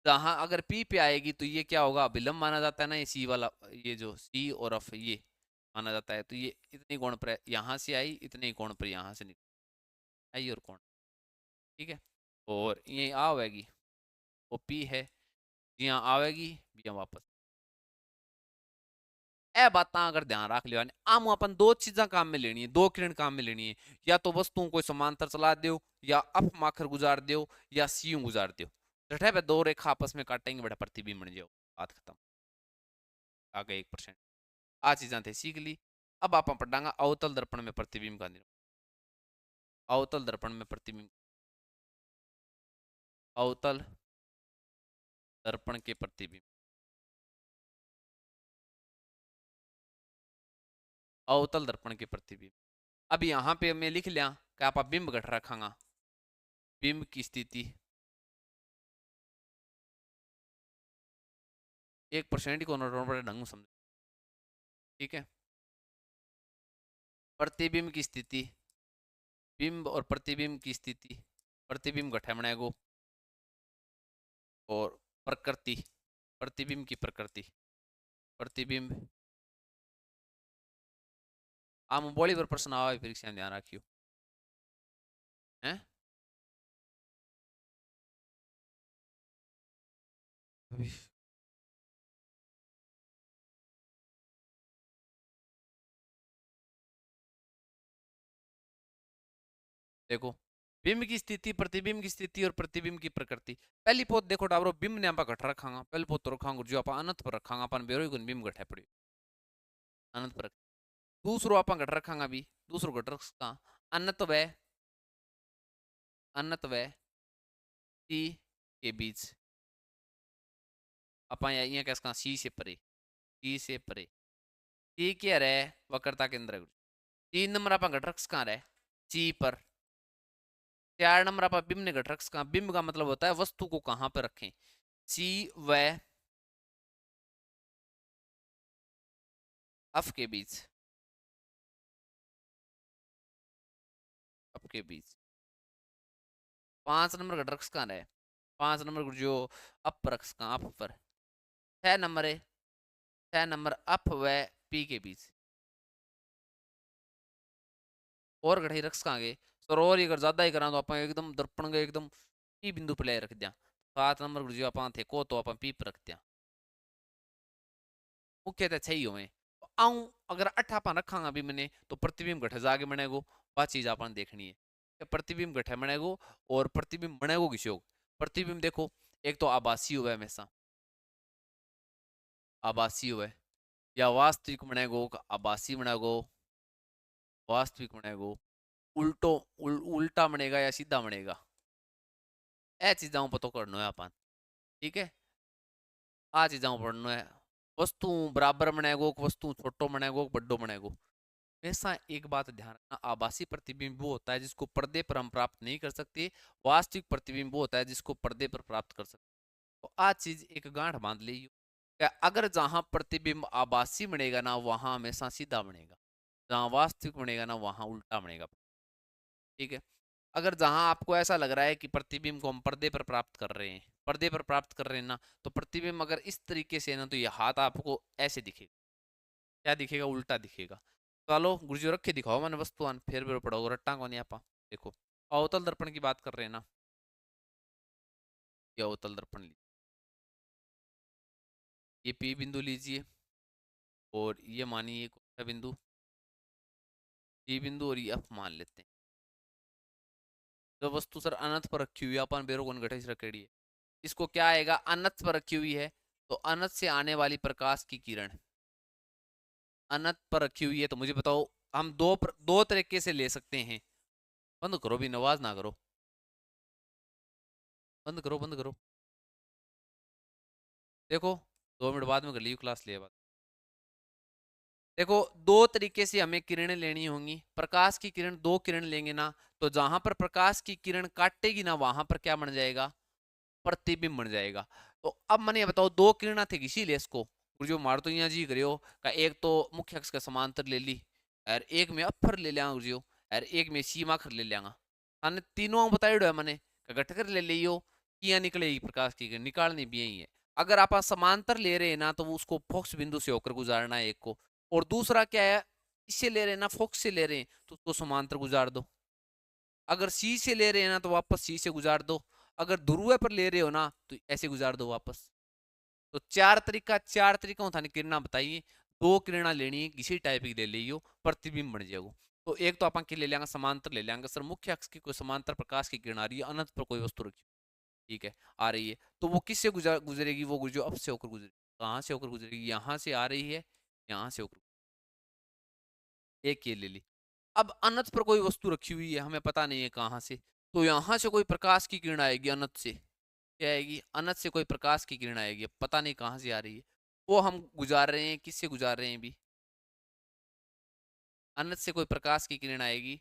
जहां अगर पी पे आएगी तो ये क्या होगा, विलंब माना जाता है ना, ये सी वाला, ये जो सी और एफ ये माना जाता है, तो ये इतनी कोण पर यहाँ से आई, इतने ही कोण पर यहाँ से निकल आई और कोण। ठीक है, और ये आवेगी, वो पी है, यहाँ आवेगी, यहाँ वापस, ए बात अगर ध्यान रख लियो, आम अपन दो चीजा काम में लेनी है, दो किरण काम में लेनी है, या तो वस्तुओं को समांतर चला दो, या अप माखर गुजार दो, या सी गुजार दो, जठे पे दो रेखा आपस में काटेंगे, बड़ा प्रतिबिंब बन जाओ, बात खत्म, आ गए 1%। आ चीजा थे सीख ली। अब आप पढ़ांगा अवतल दर्पण में प्रतिबिंब का निर्माण, अवतल दर्पण में प्रतिबिंब, अवतल दर्पण के प्रतिबिंब, अवतल दर्पण के प्रतिबिंब। अब यहाँ पे मैं लिख लिया कि आप बिंब घट रखांगा, बिंब की स्थिति 1% को बड़े ढंग समझ, ठीक है। प्रतिबिंब की स्थिति, बिंब और प्रतिबिंब की स्थिति, प्रतिबिंब घटे बनेगो, और प्रकृति, प्रतिबिंब की प्रकृति, प्रतिबिंब आम बोली पर प्रश्न आवा परीक्षा में ध्यान रखियो हैं। देखो, बिंब की स्थिति, प्रतिबिंब की स्थिति और प्रतिबिंब की प्रकृति। पहली पोत देखो डाबरो, बिंब ने आप घट रखांगा, पहली पोत तो रखांगा जो आप अनंत पर रखांगा, अपन बेरो गुण बिंब घटे पड़ी अनंत पर। दूसरो आप घट रखांगा भी, दूसरो घट रखा अनंत व अनंत व टी के बीच, अपन यहाँ कैसा सी से परे, सी से परे, टी क्या रहे वक्रता केंद्र। 3 नंबर आप घट रख कहाँ रहे, सी पर। 4 नंबर आप बिंब ने घट रख कहाँ, बिंब का मतलब होता है वस्तु को कहाँ पर रखें, सी व अफ के बीच, अफ के बीच। 5 नंबर का ड्रग्स कहाँ है, 5 नंबर जो अप रक्स कहाँ, अप पर। 6 नंबर है, 6 नंबर अप व पी के बीच। और घटाई रक्स कहाँ गए सर, और अगर ज्यादा ही करा तो आप एकदम दर्पण गए एकदम पी बिंदु पे ले रख दिया। 7 नंबर जो आप थे को तो आप पी पर रख दिया, मुख्य तो सही हो मैं आऊं। अगर 8 आप रखांगा भी मैंने तो प्रतिबिंब घटे जाके बनेगो, वह चीज अपन देखनी है कि प्रतिबिंब घटे बनेगो और प्रतिबिंब बनेगो किसी योग। प्रतिबिंब देखो, एक तो आभासी हुआ है हमेशा, आभासी हुआ है, या वास्तविक बनेगो का आभासी बनेगो, वास्तविक बनेगो, उल्टा बनेगा या सीधा बनेगा, ए चीजा पतो करना है अपन, ठीक है। आ चीजा पढ़ना है, वस्तु बराबर बनेगो, वस्तु छोटो बनेगो, बड्डो बनेगो। ऐसा एक बात ध्यान रखना, आभासी प्रतिबिंब वो होता है जिसको पर्दे पर हम प्राप्त नहीं कर सकते, वास्तविक प्रतिबिंब वो होता है जिसको पर्दे पर प्राप्त कर सकते। तो आ चीज एक गांठ बांध ली, अगर जहां प्रतिबिंब आभासी बनेगा ना वहां हमेशा सीधा बनेगा, जहां वास्तविक बनेगा ना वहां उल्टा बनेगा, ठीक है। अगर जहां आपको ऐसा लग रहा है कि प्रतिबिंब को हम पर्दे पर प्राप्त कर रहे हैं, पर्दे पर प्राप्त कर रहे हैं ना, तो प्रतिबिंब अगर इस तरीके से है ना तो ये हाथ आपको ऐसे दिखेगा, क्या दिखेगा, उल्टा दिखेगा। चलो गुरुजी रखे दिखाओ मैंने वस्तुआन, फिर भी पढ़ो रट्टा को नहीं आपा। देखो, अवतल दर्पण की बात कर रहे हैं ना, ये अवतल दर्पण लीजिए, ये पी बिंदु लीजिए, और ये मानिए कौन सा बिंदु, डी बिंदु, और ये एफ मान लेते हैं। जो वस्तु सर अनंत पर रखी हुई है, अपन बेरो कौन घटे रखेड़ी है, इसको क्या आएगा, अनंत पर रखी हुई है तो अनंत से आने वाली प्रकाश की किरण अनंत पर रखी हुई है, तो मुझे बताओ हम दो तरीके से ले सकते हैं। बंद करो भी, नवाज ना करो, बंद करो बंद करो। देखो, 2 मिनट बाद में कर ली क्लास लिए बात। देखो, दो तरीके से हमें किरणें लेनी होंगी, प्रकाश की किरण दो किरण लेंगे ना, तो जहां पर प्रकाश की किरण काटेगी ना वहां पर क्या बन जाएगा, प्रतिबिंब बन जाएगा। तो अब मैंने ये बताओ, दो किरणा थे इसीलिए इसको जो मार तो यहाँ जी करियो का, एक तो मुख्य अक्ष का समांतर ले ली, और एक में अफर ले लिया गुरुजी, और एक में सीमा खर ले लिया। मैंने तीनों बताई है मैंने, घटकर ले लियो किया निकलेगी प्रकाश की किरण, निकालनी भी यही है। अगर आप समांतर ले रहे हैं ना तो उसको फोक्स बिंदु से होकर गुजारना है एक को, और दूसरा क्या है, इससे ले रहे हैं ना, फोक्स से ले रहे हैं तो उसको समांतर गुजार दो। अगर सी से ले रहे हैं ना तो वापस सी से गुजार दो, अगर ध्रुव पर ले रहे हो ना तो ऐसे गुजार दो वापस। तो चार तरीका था किरणा बताइए, दो किरणा लेनी है किसी टाइप की ले लियो, प्रतिबिंब बन जाएगा। तो एक तो अपन ले लेंगे समांतर ले लेंगे, सर मुख्य अक्ष की कोई समांतर प्रकाश की किरण आ रही है, अनंत पर कोई वस्तु रखी, ठीक है, आ रही है, तो वो किससे गुजरेगी, वो गुजरो अब से होकर गुजरेगी, कहाँ से होकर गुजरेगी, यहाँ से आ रही है, यहाँ से होकर, एक ये ले ली। अब अनंत पर कोई वस्तु रखी हुई है, हमें पता नहीं है कहाँ से, तो यहाँ से कोई प्रकाश की किरण आएगी अनंत से, क्या आएगी, अनंत से कोई प्रकाश की किरण आएगी, पता नहीं कहाँ से आ रही है, वो हम गुजार रहे हैं, किससे गुजार रहे हैं भी, अनंत से कोई प्रकाश की किरण आएगी,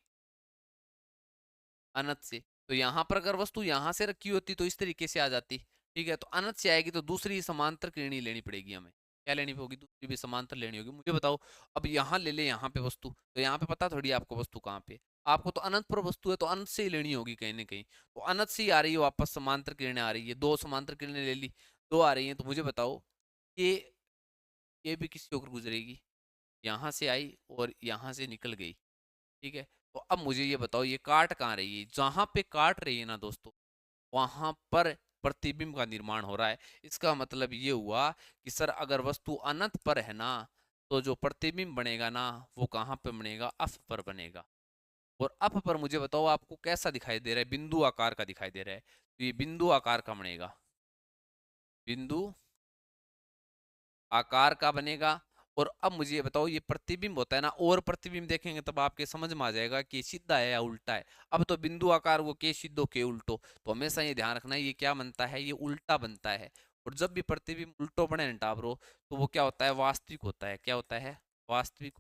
अनंत से। तो यहाँ पर अगर वस्तु यहाँ से रखी होती तो इस तरीके से आ जाती, ठीक है। तो अनंत से आएगी तो दूसरी समांतर किरण ही लेनी पड़ेगी हमें। क्या लेनी होगी? दूसरी भी समांतर लेनी होगी। मुझे बताओ, अब यहाँ ले ले यहाँ पे वस्तु, तो यहाँ पे पता थोड़ी आपको वस्तु कहाँ पे। आपको तो अनंत पर वस्तु है तो अनंत से ही लेनी होगी कहीं ना कहीं। तो अनंत से ही आ रही है वापस, समांतर किरणें आ रही है, दो समांतर किरणें ले ली, दो आ रही हैं। तो मुझे बताओ, ये ये भी किसी होकर गुजरेगी, यहाँ से आई और यहाँ से निकल गई, ठीक है। तो अब मुझे ये बताओ, ये काट कहाँ रही है? जहां पे काट रही है ना दोस्तों, वहां पर प्रतिबिंब का निर्माण हो रहा है। इसका मतलब ये हुआ कि सर अगर वस्तु अनंत पर है ना, तो जो प्रतिबिंब बनेगा ना वो कहाँ पे बनेगा? अफ पर बनेगा। और अफ पर मुझे बताओ आपको कैसा दिखाई दे रहा है? बिंदु आकार का दिखाई दे रहा है, तो ये बिंदु आकार का बनेगा, बिंदु आकार का बनेगा। और अब मुझे ये बताओ, ये प्रतिबिंब होता है ना, और प्रतिबिंब देखेंगे तब आपके समझ में आ जाएगा कि सीधा है या उल्टा है। अब तो बिंदु आकार वो के सीधो के उल्टो, तो हमेशा ये ध्यान रखना है ये क्या बनता है? ये उल्टा बनता है। और जब भी प्रतिबिंब उल्टो बने ना टाबरो, तो वो क्या होता है? वास्तविक होता है। क्या होता है? वास्तविक।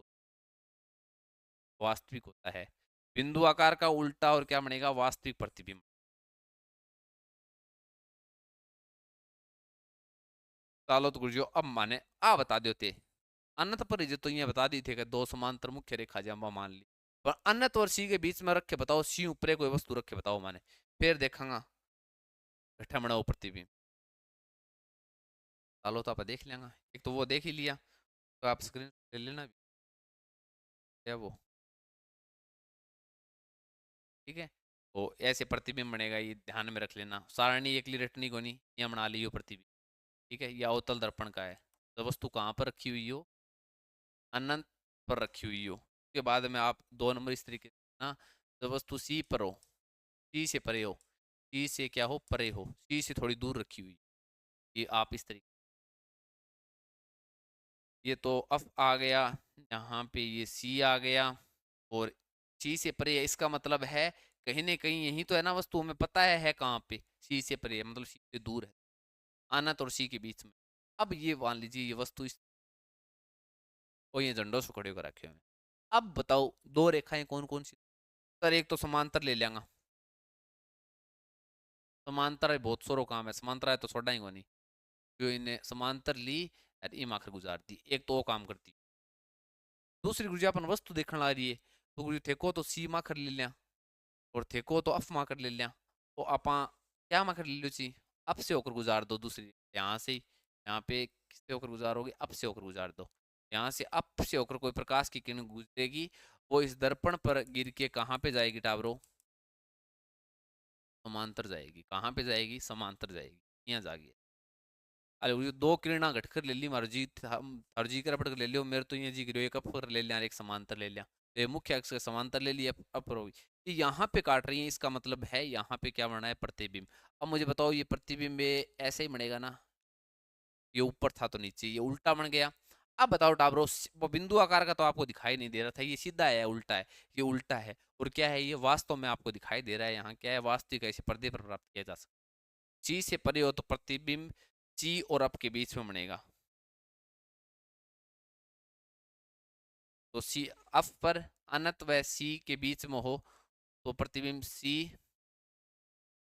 वास्तविक होता है। बिंदु आकार का उल्टा और क्या बनेगा? वास्तविक प्रतिबिंब। चलो तो गुरुजी अब माने आ बता दो थे, अनंत पर जो तो ये बता दी थी कि दो समांतर मुख्य रेखा जम्बा मान ली। पर अनंत और सी के बीच में रख के बताओ, सी ऊपर कोई वस्तु रख के बताओ माने, फिर देखांगा बैठा बड़ा वो प्रतिबिंब। चलो तो आप देख लेंगे, एक तो वो देख ही लिया, तो आप स्क्रीन ले लेना भी, क्या वो, ठीक है। तो ऐसे प्रतिबिंब बनेगा, ये ध्यान में रख लेना। सारणी एकली रटनी कोनी, ये बना ली हो प्रतिबिंब, ठीक है। या अवतल दर्पण का है, तो वस्तु कहाँ पर रखी हुई हो? अनंत पर रखी हुई हो। उसके बाद में आप दो नंबर इस तरीके से ना, तो वस्तु सी पर हो, सी से परे हो, सी से क्या हो? परे हो, सी से थोड़ी दूर रखी हुई, ये आप इस तरीके। ये तो अफ आ गया, यहाँ पे ये सी आ गया, और सी से परे है, इसका मतलब है कहीं ना कहीं यही तो है ना वस्तु, हमें पता है कहाँ पे सी से परे है, मतलब सी से दूर है, अनंत और सी के बीच में। अब ये मान लीजिए ये वस्तु इस, और ये झंडों से खड़े होकर रखे हुए हैं। अब बताओ दो रेखाएं कौन कौन सी? सर एक तो समांतर ले लेंगे, समांतर है बहुत सोरो काम है, समांतर है तो छोड़ा ही को नहीं, जो इन्हें समांतर ली और इम आखिर गुजार दी, एक तो वो काम करती। दूसरी गुरुजी अपन वस्तु देखने ला रही है, तो गुरुजी थे को तो सी माखर ले लिया, और थे को तो अफ माखर ले लिया। तो आपा क्या माखर ले लो ची? अप से होकर गुजार दो दूसरी, यहाँ से यहाँ पे किससे होकर गुजारोगे? अप से होकर गुजार दो। यहाँ से अप से होकर कोई प्रकाश की किरण गुजरेगी, वो इस दर्पण पर गिर के कहाँ पे जाएगी टावरो? समांतर जाएगी। कहाँ पे जाएगी? समांतर जाएगी, यहाँ जाएगी। अरे वो दो किरणा घटकर ले ली मर्जी, अर्जी कर पट कर ले लियो, मेरे तो ये जी गिरो एक अपर ले लिया, एक समांतर ले लिया, ये मुख्य अक्ष का समांतर ले लिया, अपर होगी। ये यहाँ पे काट रही है, इसका मतलब है यहाँ पे क्या बना है? प्रतिबिंब। अब मुझे बताओ ये प्रतिबिंब ऐसे ही बनेगा ना, ये ऊपर था तो नीचे, ये उल्टा बन गया। अब बताओ टाबरो, वो बिंदु आकार का तो आपको दिखाई नहीं दे रहा था, ये सीधा है उल्टा है? ये उल्टा है। और क्या है? ये वास्तव में आपको दिखाई दे रहा है, यहाँ क्या है? वास्तविक ऐसे पर्दे पर प्राप्त किया जा सकता। ची से परे हो तो प्रतिबिंब ची और अप के बीच में बनेगा, तो सी अफ पर अनंत व सी के बीच में हो, तो प्रतिबिंब सी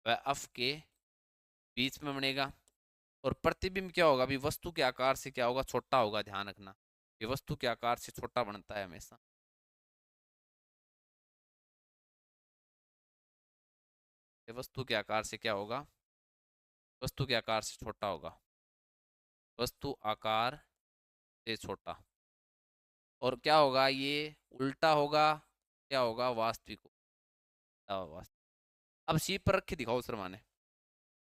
व अफ के बीच में बनेगा। और प्रतिबिंब क्या होगा? अभी वस्तु के आकार से क्या होगा? छोटा होगा, ध्यान रखना, ये वस्तु के आकार से छोटा बनता है हमेशा। ये वस्तु के आकार से क्या होगा? वस्तु के आकार से छोटा होगा, वस्तु आकार से छोटा। और क्या होगा? ये उल्टा होगा, क्या होगा? वास्तविक होगा, वास्तविक। अब सी पर रख के दिखाओ सर माने,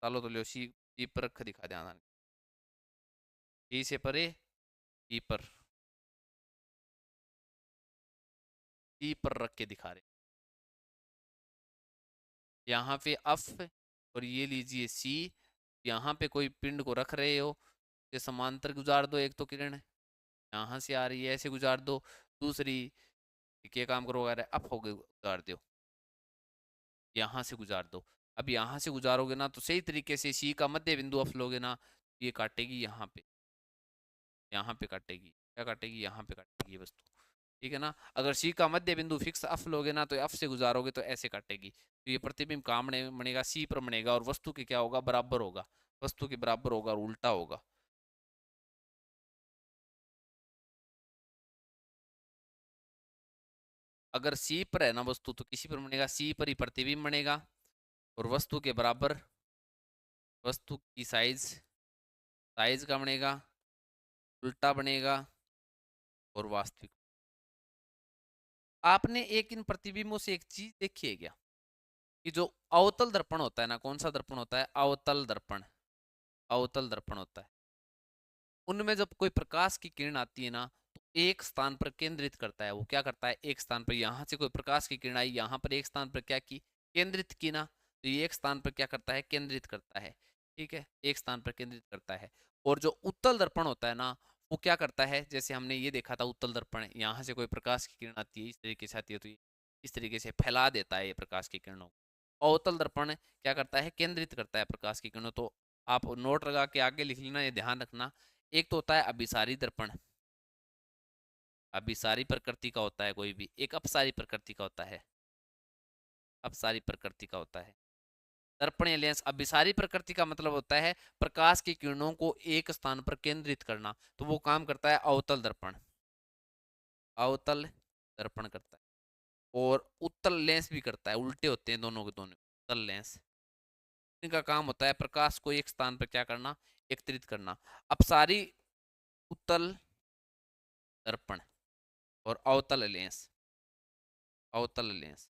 चलो तो लियो सी, सी पर रख के दिखा, ध्यान। सी से परे, सी पर, सी पर रख के दिखा रहे, यहाँ पे अफ, और ये लीजिए सी। यहाँ पे कोई पिंड को रख रहे हो, ये समांतर गुजार दो, एक तो किरण यहाँ से आ रही है, ऐसे गुजार दो। दूसरी क्या काम करो? अगर अप हो गए गुजार दो, यहाँ से गुजार दो। अब यहाँ से गुजारोगे ना तो सही तरीके से सी का मध्य बिंदु अफ लोगे ना, ये काटेगी यहाँ पे, यहाँ पे काटेगी, क्या काटेगी? यहाँ पे काटेगी वस्तु। ठीक है ना। अगर सी का मध्य बिंदु फिक्स अफ लोगे ना, तो अफ से गुजारोगे तो ऐसे काटेगी, तो ये प्रतिबिंब कहाँ बनेगा, सी पर बनेगा, और वस्तु के क्या होगा, बराबर होगा, वस्तु के बराबर होगा और उल्टा होगा। अगर सी पर है ना वस्तु, तो किसी पर बनेगा, सी पर ही प्रतिबिंब बनेगा, और वस्तु के बराबर, वस्तु की साइज, साइज का बनेगा, उल्टा बनेगा, और वास्तविक। आपने एक इन प्रतिबिंबों से एक चीज देखी है क्या, कि जो अवतल दर्पण होता है ना, कौन सा दर्पण होता है, अवतल दर्पण, अवतल दर्पण होता है, उनमें जब कोई प्रकाश की किरण आती है ना, तो एक स्थान पर केंद्रित करता है। वो क्या करता है, एक स्थान पर, यहां से कोई प्रकाश की किरण आई, यहाँ पर एक स्थान पर क्या की, केंद्रित की ना, तो ये एक स्थान पर क्या करता है, केंद्रित करता है। ठीक है, एक स्थान पर केंद्रित करता है। और जो उत्तल दर्पण होता है ना, वो क्या करता है, जैसे हमने ये देखा था उत्तल दर्पण, यहाँ से कोई प्रकाश की किरण आती है, इस तरीके से आती है, तो ये इस तरीके से फैला देता है ये प्रकाश की किरणों को। अवतल दर्पण क्या करता है, केंद्रित करता है प्रकाश की किरणों। तो आप नोट लगा के आगे लिख लेना, ये ध्यान रखना। एक तो होता है अभिसारी दर्पण, अभिसारी प्रकृति का होता है कोई भी, एक अपसारी प्रकृति का होता है, अपसारी प्रकृति का होता है दर्पण या लेंस। अभिसारी प्रकृति का मतलब होता है प्रकाश की किरणों को एक स्थान पर केंद्रित करना, तो वो काम करता है अवतल दर्पण, अवतल दर्पण करता है। और उत्तल लेंस भी करता है, उल्टे होते हैं दोनों के दोनों, उत्तल लेंस, इनका काम होता है प्रकाश को एक स्थान पर क्या करना, एकत्रित करना। अपसारी, उत्तल दर्पण और अवतल लेंस, अवतल लेंस,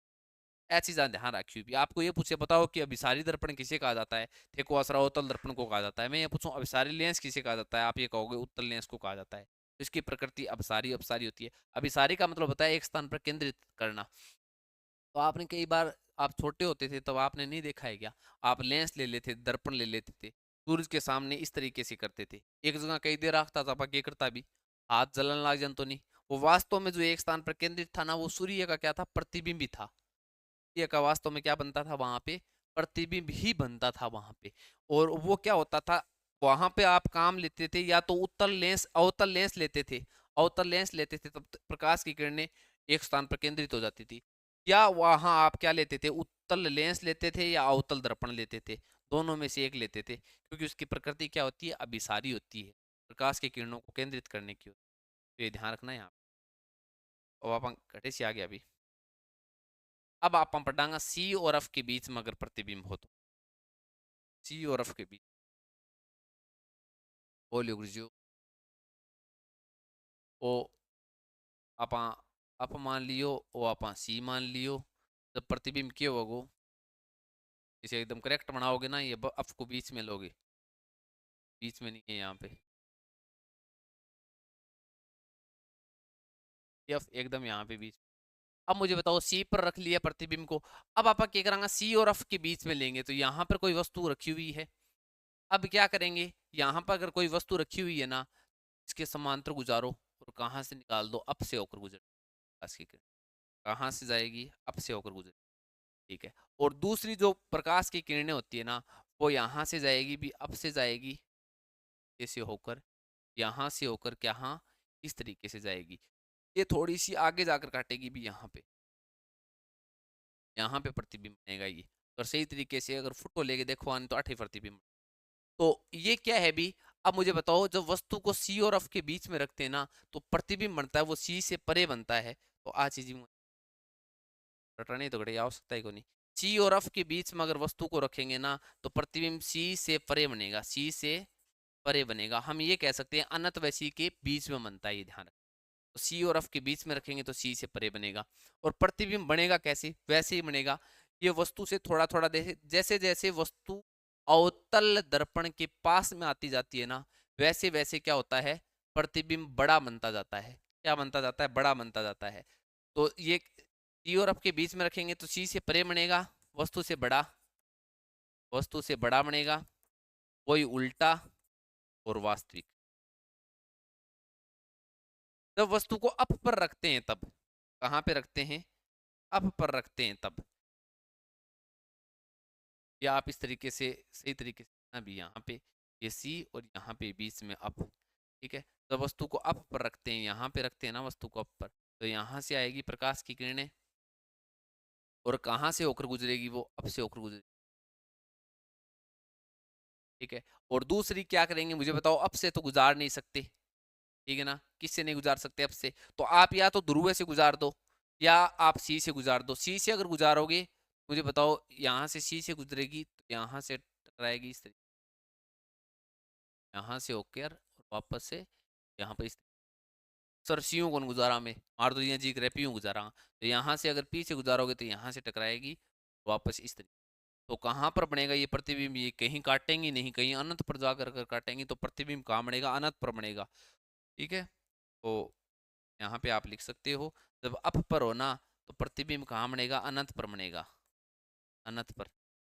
ऐसी चीज़ ध्यान रखी हुई। आपको ये पूछे बताओ कि अभिसारी दर्पण किसे कहा जाता है, देखो असरावतल दर्पण को कहा जाता है। मैं ये पूछूं अभिसारी लेंस किसे कहा जाता है, आप ये कहोगे उत्तल लेंस को कहा जाता है। तो इसकी प्रकृति अपसारी अपसारी होती है। अभिसारी का मतलब होता है एक स्थान पर केंद्रित करना। तो आपने कई बार, आप छोटे होते थे तब आपने नहीं देखा है क्या, आप लेंस ले लेते, दर्पण ले लेते थे, सूरज के सामने इस तरीके से करते थे, एक जगह कई देर रखता था, क्या करता भी, हाथ जलन लग जान तो नहीं। वो वास्तव में जो एक स्थान पर केंद्रित था ना, वो सूर्य का क्या था, प्रतिबिंब ही था। सूर्य का वास्तव में क्या बनता था वहां पे, प्रतिबिंब ही बनता था वहां पे। और वो क्या होता था, वहां पे आप काम लेते थे, या तो उत्तल लेंस अवतल लेंस लेते थे, अवतल लेंस लेते थे, तब प्रकाश की किरणें एक स्थान पर केंद्रित हो जाती थी। या वहां आप क्या लेते थे, उत्तल लेंस लेते थे या अवतल दर्पण लेते थे, दोनों में से एक लेते थे, क्योंकि उसकी प्रकृति क्या होती है, अभिसारी होती है, प्रकाश की किरणों को केंद्रित करने की होती है। तो ये ध्यान रखना है यहाँ। और आप घटे से आ गया अभी। अब आप पढ़ांगा सी और एफ के बीच में अगर प्रतिबिंब हो तो, सी और एफ के बीच, बोलियो गुरुजी। ओ आप मान लियो, ओ आप सी मान लियो। जब प्रतिबिंब के होगो, इसे एकदम करेक्ट बनाओगे ना, ये एफ को बीच में लोगे, बीच में नहीं है यहाँ पे, एफ एकदम यहाँ पे बीच। अब मुझे बताओ सी पर रख लिया प्रतिबिंब को, अब आप क्या करेंगे, सी और एफ के बीच में लेंगे, तो यहाँ पर कोई वस्तु रखी हुई है। अब क्या करेंगे, यहाँ पर अगर कोई वस्तु रखी हुई है ना, इसके समांतर गुजारो, और कहाँ से निकाल दो, अप से होकर गुजर, कहाँ से जाएगी, अप से होकर गुजर। ठीक है, और दूसरी जो प्रकाश की किरणें होती है ना, वो यहाँ से जाएगी भी, अप से जाएगी, ऐसे होकर, यहाँ से होकर क्या, हाँ, इस तरीके से जाएगी। ये थोड़ी सी आगे जाकर काटेगी भी, यहाँ पे प्रतिबिंब बनेगा ये। और सही तरीके से अगर फोटो लेके देखो आने, तो 8 प्रतिबिंब। तो ये क्या है भी। अब मुझे बताओ, जब वस्तु को सी और एफ के बीच में रखते हैं ना, तो प्रतिबिंब बनता है वो सी से परे बनता है। तो आ चीज रटने तो घटिया हो सकता है को नहीं। सी और एफ के बीच में अगर वस्तु को रखेंगे ना, तो प्रतिबिंब सी से परे बनेगा, सी से परे बनेगा। हम ये कह सकते हैं अनंत व सी के बीच में बनता है, ये ध्यान रखें। तो सी और एफ के बीच में रखेंगे तो सी से परे बनेगा। और प्रतिबिंब बनेगा कैसे, वैसे ही बनेगा। ये वस्तु से थोड़ा थोड़ा जैसे जैसे वस्तु अवतल दर्पण के पास में आती जाती है ना, वैसे वैसे क्या होता है, प्रतिबिंब बड़ा बनता जाता है। क्या बनता जाता है, बड़ा बनता जाता है। तो ये सी और एफ के बीच में रखेंगे तो सी से परे बनेगा, वस्तु से बड़ा, वस्तु से बड़ा बनेगा, वही उल्टा और वास्तविक। जब वस्तु को अप पर रखते हैं तब, कहाँ पे रखते हैं, अप पर रखते हैं तब, या आप इस तरीके से सही तरीके से भी, यहाँ पे ये सी और यहाँ पे बीच में अप। ठीक है, जब वस्तु को अप पर रखते हैं, यहाँ पे रखते हैं ना वस्तु को अप पर, तो यहाँ से आएगी प्रकाश की किरणें, और कहाँ से होकर गुजरेगी? वो अब से होकर गुजरेगी। ठीक है, और दूसरी क्या करेंगे मुझे बताओ? अब से तो गुजार नहीं सकते, ठीक है ना, किससे नहीं गुजार सकते अब से, तो आप या तो ध्रुव से गुजार दो या आप सी से गुजार दो। सी से अगर गुजारोगे मुझे बताओ, यहाँ से सी से गुजरेगी तो यहाँ से टकराएगी इस तरीके, यहाँ से होकर वापस से यहाँ पे इस, सर सीयू कौन गुजारा में, मार दो जी करे पीयू गुजारा, तो यहाँ से अगर पी से गुजारोगे तो यहाँ से टकराएगी वापस इस तरीके। तो कहाँ पर बनेगा ये प्रतिबिंब? ये कहीं काटेंगी नहीं, कहीं अनंत पर जाकर कर काटेंगी, तो प्रतिबिंब कहाँ बनेगा? अनंत पर बनेगा। ठीक है, तो यहाँ पे आप लिख सकते हो, जब अप पर हो ना तो प्रतिबिंब कहाँ बनेगा? अनंत पर बनेगा, अनंत पर।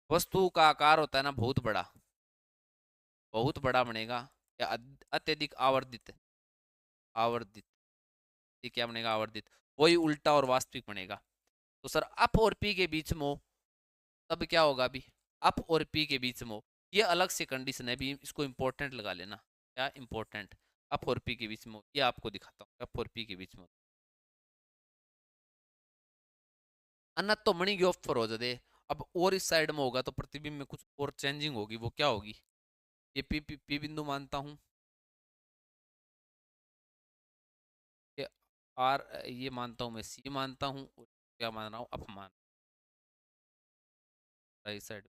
वस्तु का आकार होता है ना बहुत बड़ा, बहुत बड़ा बनेगा, या अत्यधिक आवर्धित, आवर्धित, ये क्या बनेगा? आवर्धित, वही उल्टा और वास्तविक बनेगा। तो सर अप और पी के बीच में, तब क्या होगा? अभी अप और पी के बीच में ये अलग से कंडीशन है, अभी इसको इंपॉर्टेंट लगा लेना। क्या इंपॉर्टेंट? अप और पी के बीच में, ये आपको दिखाता हूँ, अप और पी के बीच में अनंत तो मणि के ऊपर हो जाते। अब और इस साइड में होगा तो प्रतिबिंब में कुछ और चेंजिंग होगी, वो क्या होगी? ये पी बिंदु मानता हूँ, ये आर, ये मानता हूँ मैं सी मानता हूँ, क्या मान रहा हूँ? अप मान रहा है इस साइड।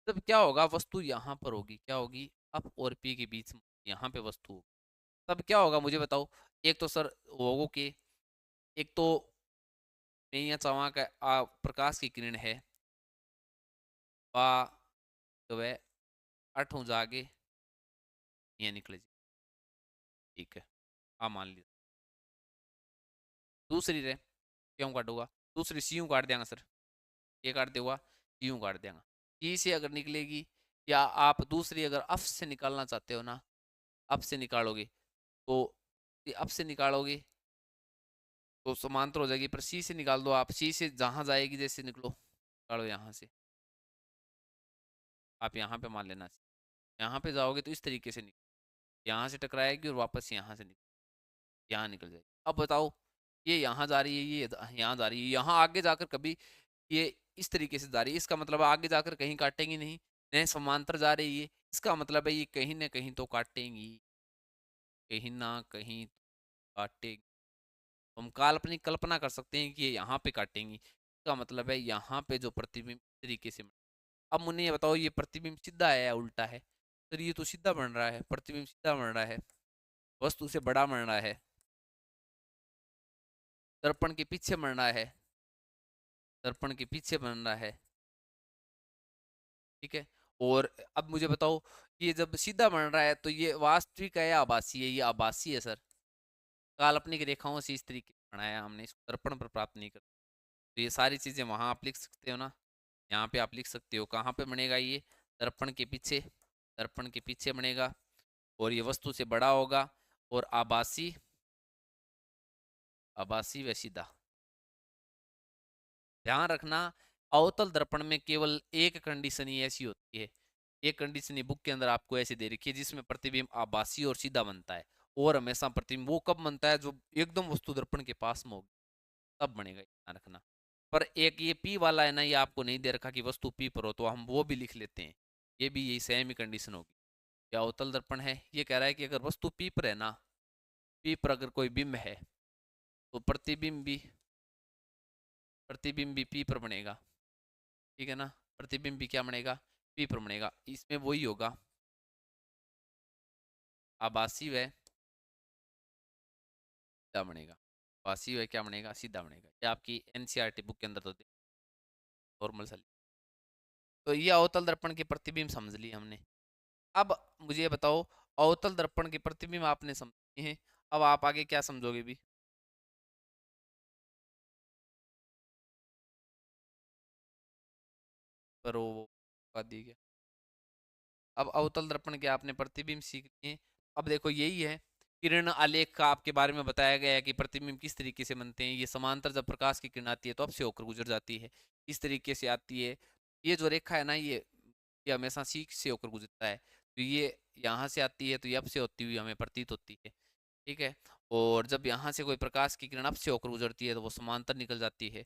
तब क्या होगा? वस्तु यहाँ पर होगी, क्या होगी? अप और पी के बीच में यहाँ पे वस्तु होगी, तब क्या होगा मुझे बताओ? एक तो सर होगो के, एक तो मैं यहाँ चाहवा का प्रकाश की किरण है, बा तो वह अठ हूँ जागे ये निकले जी। ठीक है, हाँ मान लिया। दूसरी रे क्यों काटूंगा? दूसरी सी काट देंगे सर, ये काट देगा, यूं काट देगा। ई से अगर निकलेगी, या आप दूसरी अगर अफ से निकालना चाहते हो ना, अप से निकालोगे तो, अप से निकालोगे तो समांतर हो जाएगी, पर सी से निकाल दो आप, सी से जहां जाएगी जैसे निकलो, निकालो यहाँ से, आप यहाँ पे मान लेना, यहाँ पे जाओगे तो इस तरीके से निकल, यहाँ से टकराएगी और वापस यहाँ से निकल, यहाँ निकल जाएगी। अब बताओ, ये यहाँ जा रही है, ये यहाँ जा रही है, यहाँ आगे जाकर कभी ये इस तरीके से जा रही है, इसका मतलब आगे जाकर कहीं काटेंगी नहीं, नहीं समांतर जा रही है, इसका मतलब है ये कहीं ना कहीं तो काटेंगी, कहीं ना कहीं काटेंगी। हम काल्पनिक कल्पना कर सकते हैं कि ये यहाँ पे काटेंगी, इसका मतलब है यहाँ पे जो प्रतिबिंब तरीके से। अब मुझे ये बताओ, ये प्रतिबिंब सीधा है या उल्टा है? तो ये तो सीधा बन रहा है, प्रतिबिंब सीधा बन रहा है, वस्तु से बड़ा बन रहा है, दर्पण के पीछे बन रहा है, दर्पण के पीछे बन रहा है। ठीक है, और अब मुझे बताओ, ये जब सीधा बन रहा है तो ये वास्तविक है या आभासी है? ये आभासी है सर, काल्पनिक रेखाओं से इस तरीके से बनाया हमने, इसको दर्पण पर प्राप्त नहीं कर। तो ये सारी चीजें वहां आप लिख सकते हो ना, यहाँ पे आप लिख सकते हो, कहाँ पे बनेगा ये? दर्पण के पीछे, दर्पण के पीछे बनेगा, और ये वस्तु से बड़ा होगा, और आभासी, आभासी व सीधा। ध्यान रखना, अवतल दर्पण में केवल एक कंडीशन ही ऐसी होती है, एक कंडीशन ही बुक के अंदर आपको ऐसी दे रखी है, जिसमें प्रतिबिंब आभासी और सीधा बनता है, और हमेशा प्रतिबिंब वो कब बनता है? जो एकदम वस्तु दर्पण के पास में होगी, तब बनेगा, ध्यान रखना। पर एक ये पी वाला है ना, ये आपको नहीं दे रखा कि वस्तु पी पर हो, तो हम वो भी लिख लेते हैं, ये भी यही सेम ही कंडीशन होगी। क्या अवतल दर्पण है, ये कह रहा है कि अगर वस्तु पी पर है ना, पी पर अगर कोई बिंब है तो प्रतिबिंब भी पी पर बनेगा। ठीक है ना, प्रतिबिंब भी क्या बनेगा? पी पर बनेगा, इसमें वही होगा, आभासी व सीधा बनेगा, आभासी व क्या बनेगा? सीधा बनेगा। ये आपकी एनसीईआरटी बुक के अंदर तो नॉर्मल सा। तो ये अवतल दर्पण के प्रतिबिंब समझ लिए हमने। अब मुझे ये बताओ, अवतल दर्पण के प्रतिबिंब आपने समझे हैं, अब आप आगे क्या समझोगे भी? पर वो बात दी गया। अब अवतल दर्पण के आपने प्रतिबिंब सीख लिए। अब देखो यही है, किरण आलेख का आपके बारे में बताया गया है कि प्रतिबिंब किस तरीके से बनते हैं। ये समांतर जब प्रकाश की किरण आती है तो अब से होकर गुजर जाती है, इस तरीके से आती है। ये जो रेखा है ना, ये हमेशा सी से होकर गुजरता है। तो ये यहाँ से आती है तो ये अब से होती हुई हमें प्रतीत होती है, ठीक है। और जब यहाँ से कोई प्रकाश की किरण अब से होकर गुजरती है तो वो समांतर निकल जाती है,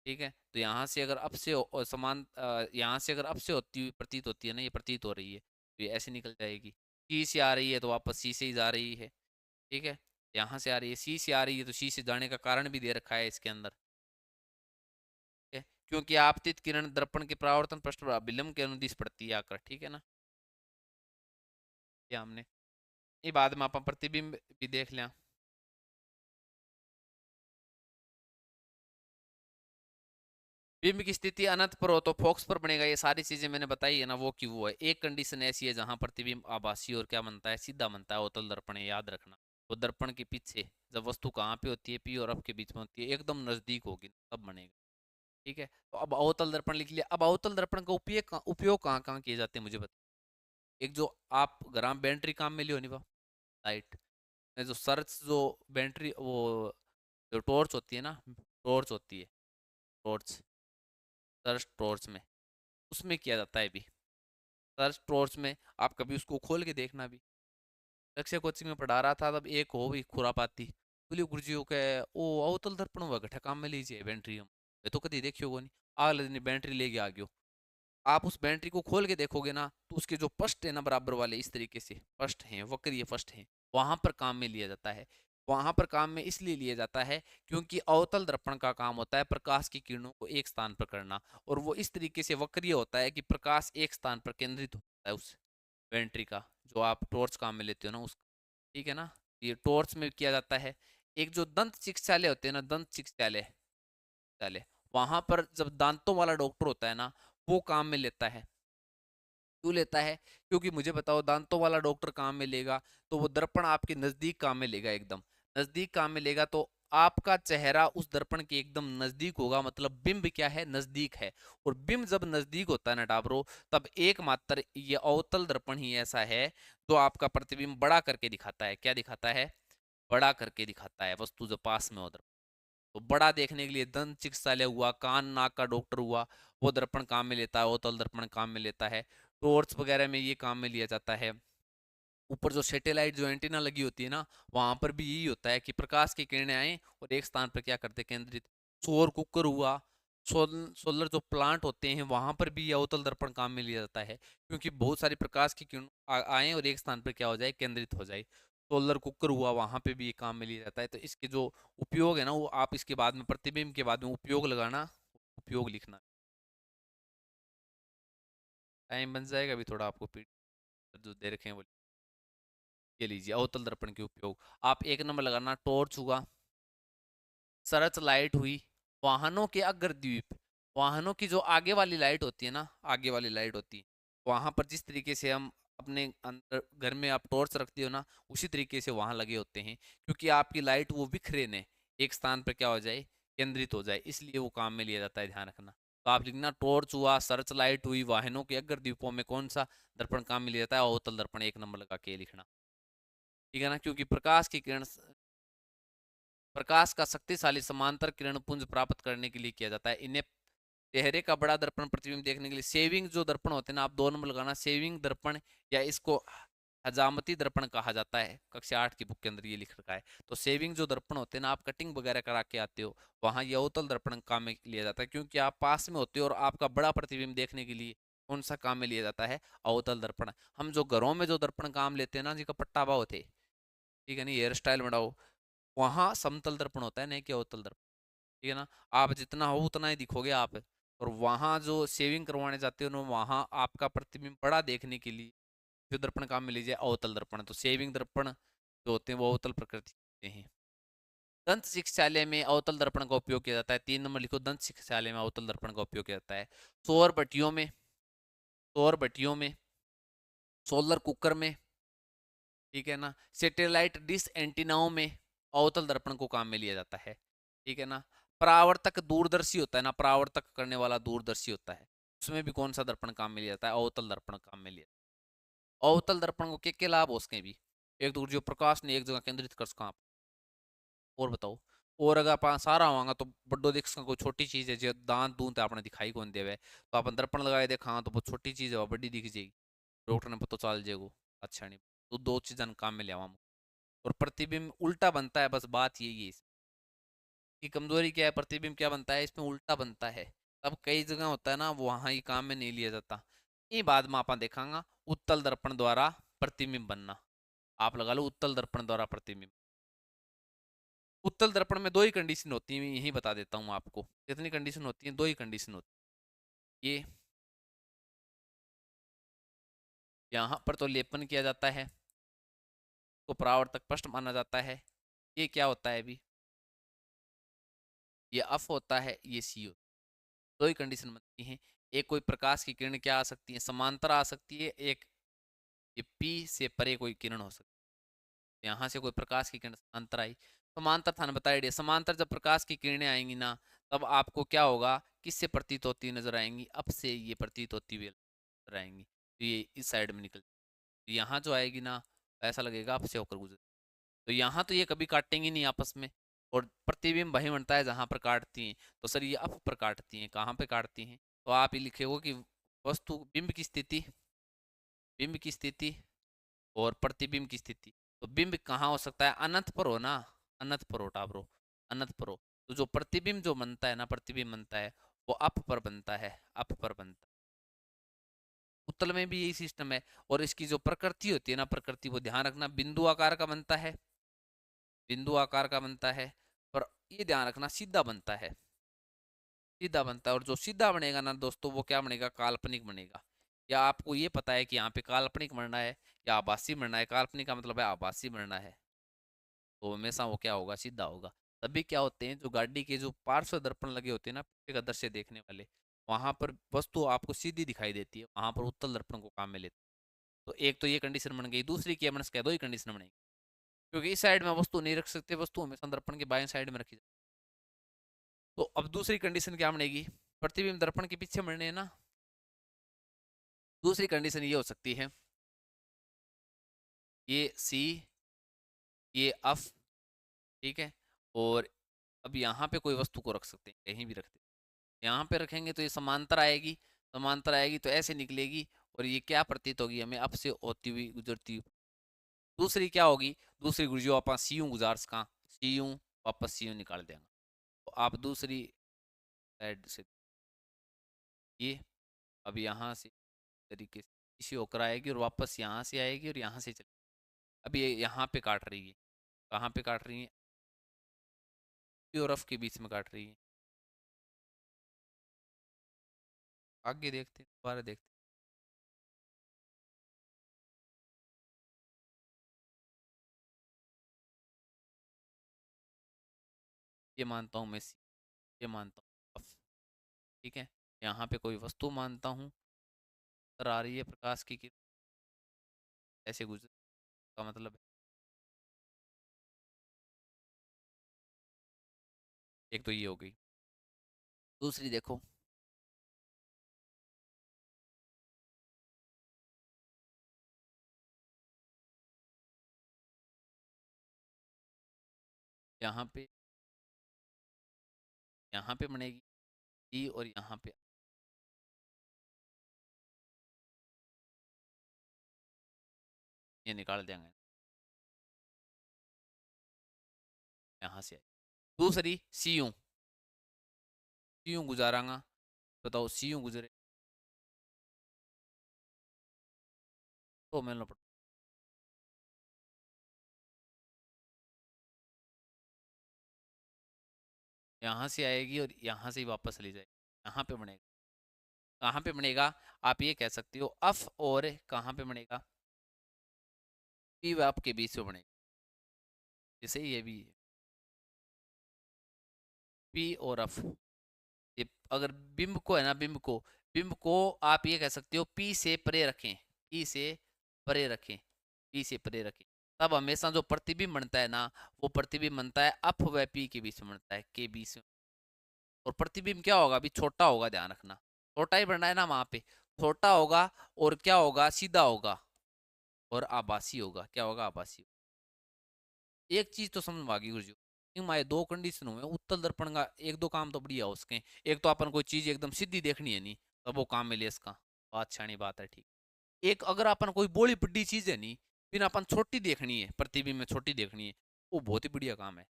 ठीक है। तो यहाँ से अगर अब से यहाँ से अगर अब से होती हुई प्रतीत होती है ना, ये प्रतीत हो रही है तो ये ऐसे निकल जाएगी। सी से आ रही है तो वापस सी से ही जा रही है, ठीक है। यहाँ से आ रही है, सी से आ रही है तो सी से जाने का कारण भी दे रखा है इसके अंदर, ठीक है। क्योंकि आपतित किरण दर्पण के परावर्तन पृष्ठ पर अभिलंब के अनुदिश पड़ती है आकर, ठीक है ना। ये हमने ये बाद में आप प्रतिबिंब भी देख लिया। बिंब की स्थिति अनंत पर हो तो फोक्स पर बनेगा, ये सारी चीजें मैंने बताई है ना, वो की वो है। एक कंडीशन ऐसी है जहां प्रतिबिंब आभासी और क्या बनता है, सीधा बनता है, अवतल दर्पण है, याद रखना। वो दर्पण के पीछे जब वस्तु कहाँ पे होती है, पी और एफ के बीच में होती है, एकदम नजदीक होगी तब बनेगा, ठीक है। तो अब अवतल दर्पण लिख लिया। अब अवतल दर्पण का उपयोग कहाँ कहाँ किए जाते हैं मुझे बता। एक जो आप ग्राम बैटरी काम में लियो नहीं, लाइट जो सर्च जो बैटरी वो जो टॉर्च होती है ना, टॉर्च होती है, टॉर्च सर्च टॉर्च में उसमें किया जाता है भी। सर्च टॉर्च में आप कभी उसको खोल के देखना भी। लक्ष्य कोचिंग में पढ़ा रहा था तब एक हो भी खुरापाती बोली गुरुजी के ओ अवतल दर्पण हुआ गठा काम में लीजिए बैटरी हम, ये तो कभी देखियो को नहीं। अगले दिन बैटरी लेके आ गयो। आप उस बैटरी को खोल के देखोगे ना तो उसके जो पष्ट है ना बराबर वाले इस तरीके से पष्ट हैं, वक्रीय पष्ट हैं, वहां पर काम में लिया जाता है। वहां पर काम में इसलिए लिया जाता है क्योंकि अवतल दर्पण का काम होता है प्रकाश की किरणों को एक स्थान पर करना, और वो इस तरीके से वक्रीय होता है कि प्रकाश एक स्थान पर केंद्रित होता है उस बैटरी का, जो आप टॉर्च काम में लेते हो ना उस, ठीक है ना। ये टॉर्च में किया जाता है। एक जो दंत चिकित्सालय होते हैं ना, दंत चिकित्सालय वहां पर जब दांतों वाला डॉक्टर होता है ना, वो काम में लेता है। क्यों लेता है, क्योंकि मुझे बताओ दांतों वाला डॉक्टर काम में लेगा तो वो दर्पण आपके नजदीक काम में लेगा, एकदम नजदीक काम में लेगा, तो आपका चेहरा उस दर्पण के एकदम नजदीक होगा, मतलब बिंब क्या है, नजदीक है। और बिंब जब नजदीक होता है ना टाबरो, तब एकमात्र ये अवतल दर्पण ही ऐसा है जो आपका प्रतिबिंब बड़ा करके दिखाता है। क्या दिखाता है, बड़ा करके दिखाता है वस्तु जो पास में हो। तो बड़ा देखने के लिए दंत चिकित्सालय हुआ, कान नाक का डॉक्टर हुआ, वो दर्पण काम में लेता है, वो तल दर्पण काम में लेता है। टॉर्च वगैरह में ये काम में लिया जाता है। ऊपर जो सैटेलाइट जो एंटीना लगी होती है ना, वहां पर भी यही होता है कि प्रकाश की किरणें आए और एक स्थान पर क्या करते केंद्रित। सौर कुकर हुआ, सोलर जो प्लांट होते हैं वहां पर भी यह अवतल दर्पण काम में लिया जाता है, क्योंकि बहुत सारी प्रकाश की किरण आए और एक स्थान पर क्या हो जाए, केंद्रित हो जाए। सोलर कुकर हुआ, वहां पे भी ये काम में लिया जाता है। तो इसके जो उपयोग है ना, वो आप इसके बाद में प्रतिबिंब के बाद में उपयोग लगाना, उपयोग लिखना। टाइम बन जाएगा अभी थोड़ा, आपको पीठ जो दे रखे हैं वो ये लीजिए। अवतल दर्पण के उपयोग आप एक नंबर लगाना, टॉर्च हुआ, सर्च लाइट हुई, वाहनों के अग्रद्वीप, वाहनों की जो आगे वाली लाइट होती है ना, आगे वाली लाइट होती है, वहां पर जिस तरीके से हम अपने अंदर घर में आप टॉर्च रखती हो ना, उसी तरीके से वहां लगे होते हैं, क्योंकि आपकी लाइट वो बिखरे ने एक स्थान पर क्या हो जाए, केंद्रित हो जाए, इसलिए वो काम में लिया जाता है, ध्यान रखना। तो आप लिखना टॉर्च हुआ, सर्च लाइट हुई, वाहनों के अग्रद्वीपों में कौन सा दर्पण काम में लिया जाता है, अवतल दर्पण एक नंबर लगा के लिखना, ठीक है ना। क्योंकि प्रकाश की किरण, प्रकाश का शक्तिशाली समांतर किरण पुंज प्राप्त करने के लिए किया जाता है। इन्हें चेहरे का बड़ा दर्पण प्रतिबिंब देखने के लिए सेविंग जो दर्पण होते हैं ना, आप दो नंबर लगाना, सेविंग दर्पण या इसको हजामती दर्पण कहा जाता है, कक्षा 8 की बुक के अंदर ये लिख रखा है। तो सेविंग जो दर्पण होते हैं ना, आप कटिंग वगैरह करा के आते हो, वहां ये अवतल दर्पण काम में लिया जाता है, क्योंकि आप पास में होते हो और आपका बड़ा प्रतिबिंब देखने के लिए कौन सा काम में लिया जाता है, अवतल दर्पण। हम जो घरों में जो दर्पण काम लेते हैं ना, जिनका पट्टा भाव थे, ठीक है नहीं, हेयर स्टाइल बढ़ाओ, वहां समतल दर्पण होता है, नहीं कि अवतल दर्पण, ठीक है ना। आप जितना हो उतना ही दिखोगे आप। और वहां जो सेविंग करवाने जाते हो ना, वहां आपका प्रतिबिंब बड़ा देखने के लिए जो दर्पण काम में लीजिए अवतल दर्पण। तो सेविंग दर्पण जो होते हैं वो अवतल प्रकृति के हैं। दंत चिकित्सालय में अवतल दर्पण का उपयोग किया जाता है, 3 नंबर लिखो, दंत चिकित्सालय में अवतल दर्पण का उपयोग किया जाता है। सौर भट्टियों में, सौर भट्टियों में, सोलर कुकर में, ठीक है ना, सैटेलाइट डिश एंटीनाओं में अवतल दर्पण को काम में लिया जाता है, ठीक है ना। परावर्तक दूरदर्शी होता है ना, परावर्तक करने वाला दूरदर्शी होता है, उसमें भी कौन सा दर्पण काम में लिया जाता है, अवतल दर्पण काम में लिया। अवतल दर्पण को क्या लाभ हो उसके भी, एक दूर जो प्रकाश ने एक जगह केंद्रित कर सका आप। और बताओ, और अगर आप सारा होगा तो बड्डो देख सका कोई छोटी चीज है जो दांत दूंत आपने दिखाई कौन देवे, तो आप दर्पण लगाए देखा तो बहुत छोटी चीज है, वो बड़ी दिख जाएगी। डॉक्टर ने पता चल जाएगो। अच्छा नहीं, तो दो चीज़न काम में लिया। और प्रतिबिंब उल्टा बनता है, बस बात यही है इसकी कमजोरी क्या है, प्रतिबिंब क्या बनता है इसमें, उल्टा बनता है। अब कई जगह होता है ना, वो वहां ही काम में नहीं लिया जाता। ये बाद में आप देखांगा उत्तल दर्पण द्वारा प्रतिबिंब बनना। आप लगा लो उत्तल दर्पण द्वारा प्रतिबिंब। उत्तल दर्पण में दो ही कंडीशन होती है, यही बता देता हूँ आपको। कितनी कंडीशन होती है, दो ही कंडीशन होती है। ये यहाँ पर तो लेपन किया जाता है, तो परावर्तक पृष्ठ माना जाता है। ये क्या होता है अभी, ये अफ होता है, ये सी होता है। दो ही कंडीशन बनती हैं। एक कोई प्रकाश की किरण क्या आ सकती है, समांतर आ सकती है। एक ये पी से परे कोई किरण हो सकती है। यहाँ से कोई प्रकाश की किरण समांतर आई, समांतर था ना, बताया दिया। समांतर जब प्रकाश की किरणें आएंगी ना, तब आपको क्या होगा, किससे प्रतीत होती नजर आएंगी, अब से ये प्रतीत होती हुई नजर आएंगी। तो ये इस साइड में निकल, तो यहाँ जो आएगी ना, ऐसा लगेगा अब से होकर गुजर। तो यहाँ तो ये कभी काटेंगी नहीं आपस में। और प्रतिबिंब वही बनता है जहां पर काटती हैं। तो सर ये अप पर काटती हैं, कहाँ पे काटती हैं, तो आप ये लिखे हो कि वस्तु बिंब की स्थिति, बिंब की स्थिति और प्रतिबिंब की स्थिति। तो बिंब कहाँ हो सकता है, अनंत पर हो ना, अनंत पर हो टाबरो, अनंत पर हो। तो जो प्रतिबिंब जो बनता है ना, प्रतिबिंब बनता है वो अप पर बनता है, अप पर बनता है। उत्तल में भी यही सिस्टम है। और इसकी जो प्रकृति होती है ना, प्रकृति वो ध्यान रखना, बिंदु आकार का बनता है, बिंदु आकार का बनता है। पर ये ध्यान रखना सीधा बनता है, सीधा बनता है। और जो सीधा बनेगा ना दोस्तों, वो क्या बनेगा, काल्पनिक बनेगा। या आपको ये पता है कि यहाँ पे काल्पनिक बनना है या आभासी बनना है, काल्पनिक का मतलब है आभासी बनना है, तो हमेशा वो क्या होगा, सीधा होगा। तभी क्या होते हैं, जो गाड़ी के जो पार्श्व दर्पण लगे होते हैं ना, पीछे का दृश्य देखने वाले, वहां पर वस्तु आपको सीधी दिखाई देती है, वहां पर उत्तल दर्पण को काम में लेते हैं। तो एक तो ये कंडीशन बन गई, दूसरी क्या मनस, कह दो ही कंडीशन बनेगी। क्योंकि इस साइड में वस्तु नहीं रख सकते, वस्तु हमेशा दर्पण के बाएं साइड में रखी जाती है। तो अब दूसरी कंडीशन क्या बनेगी, प्रतिबिंब दर्पण के पीछे बनने है ना। दूसरी कंडीशन ये हो सकती है, ये सी, ये अफ, ठीक है। और अब यहाँ पे कोई वस्तु को रख सकते हैं, कहीं भी रखते हैं। यहाँ पे रखेंगे तो ये समांतर आएगी, समांतर आएगी तो ऐसे निकलेगी। और ये क्या प्रतीत होगी हमें, अब से होती हुई गुजरती हुई। दूसरी क्या होगी, दूसरी गुजरो आप सी यू गुजार सका, सी यू वापस सी यू निकाल देंगे। तो आप दूसरी साइड से ये, अब यहाँ से तरीके से इसी होकर आएगी और वापस यहाँ से आएगी और यहाँ से चली। अब ये यहाँ पे काट रही है, कहाँ पे काट रही है, पी और एफ के बीच में काट रही है। आगे देखते हैं, दोबारा देखते हैं। ये मानता हूँ मैं सी, ये मानता हूँ एफ, ठीक है। यहाँ पे कोई वस्तु मानता हूँ, तर आ रही है प्रकाश की किरण, ऐसे गुजर का मतलब है। एक तो ये हो गई। दूसरी देखो, यहाँ पे, यहाँ पे बनेगी ई और यहाँ पे, ये निकाल देंगे, यहाँ से दूसरी सी यू, सी यू गुजारांगा, बताओ सी यू गुजरे तो मिलना पड़ता, यहाँ से आएगी और यहाँ से ही वापस चली जाएगी, यहाँ पे बनेगा। कहाँ पे बनेगा, आप ये कह सकते हो अफ और कहाँ पे बनेगा, पी वैप के बीच में बनेगा। जैसे ये भी पी और एफ, ये अगर बिंब को है ना, बिंब को, बिंब को आप ये कह सकते हो पी से परे रखें, पी से परे रखें, पी से परे रखें। तब हमेशा जो प्रतिबिंब बनता है ना, वो प्रतिबिंब बनता है अफ व पी के बीच में बनता है, के बीच में। और प्रतिबिंब क्या होगा, अभी छोटा होगा, ध्यान रखना, छोटा ही बनना है ना वहां पे, छोटा होगा। और क्या होगा, सीधा होगा और आभासी होगा। क्या होगा, आभासी। एक चीज तो समझ में आ गई गुरुजी, हमारे दो कंडीशन हुए उत्तल दर्पण का, एक दो काम तो बढ़िया हो उसके। एक तो अपन कोई चीज एकदम सीधी देखनी है नहीं, तब वो काम मिले इसका, बात छानी बात है, ठीक। एक अगर अपन कोई बोली बड़ी चीज है नहीं, फिर अपन छोटी देखनी है, प्रतिबिंब में छोटी देखनी है, वो बहुत ही बढ़िया काम है।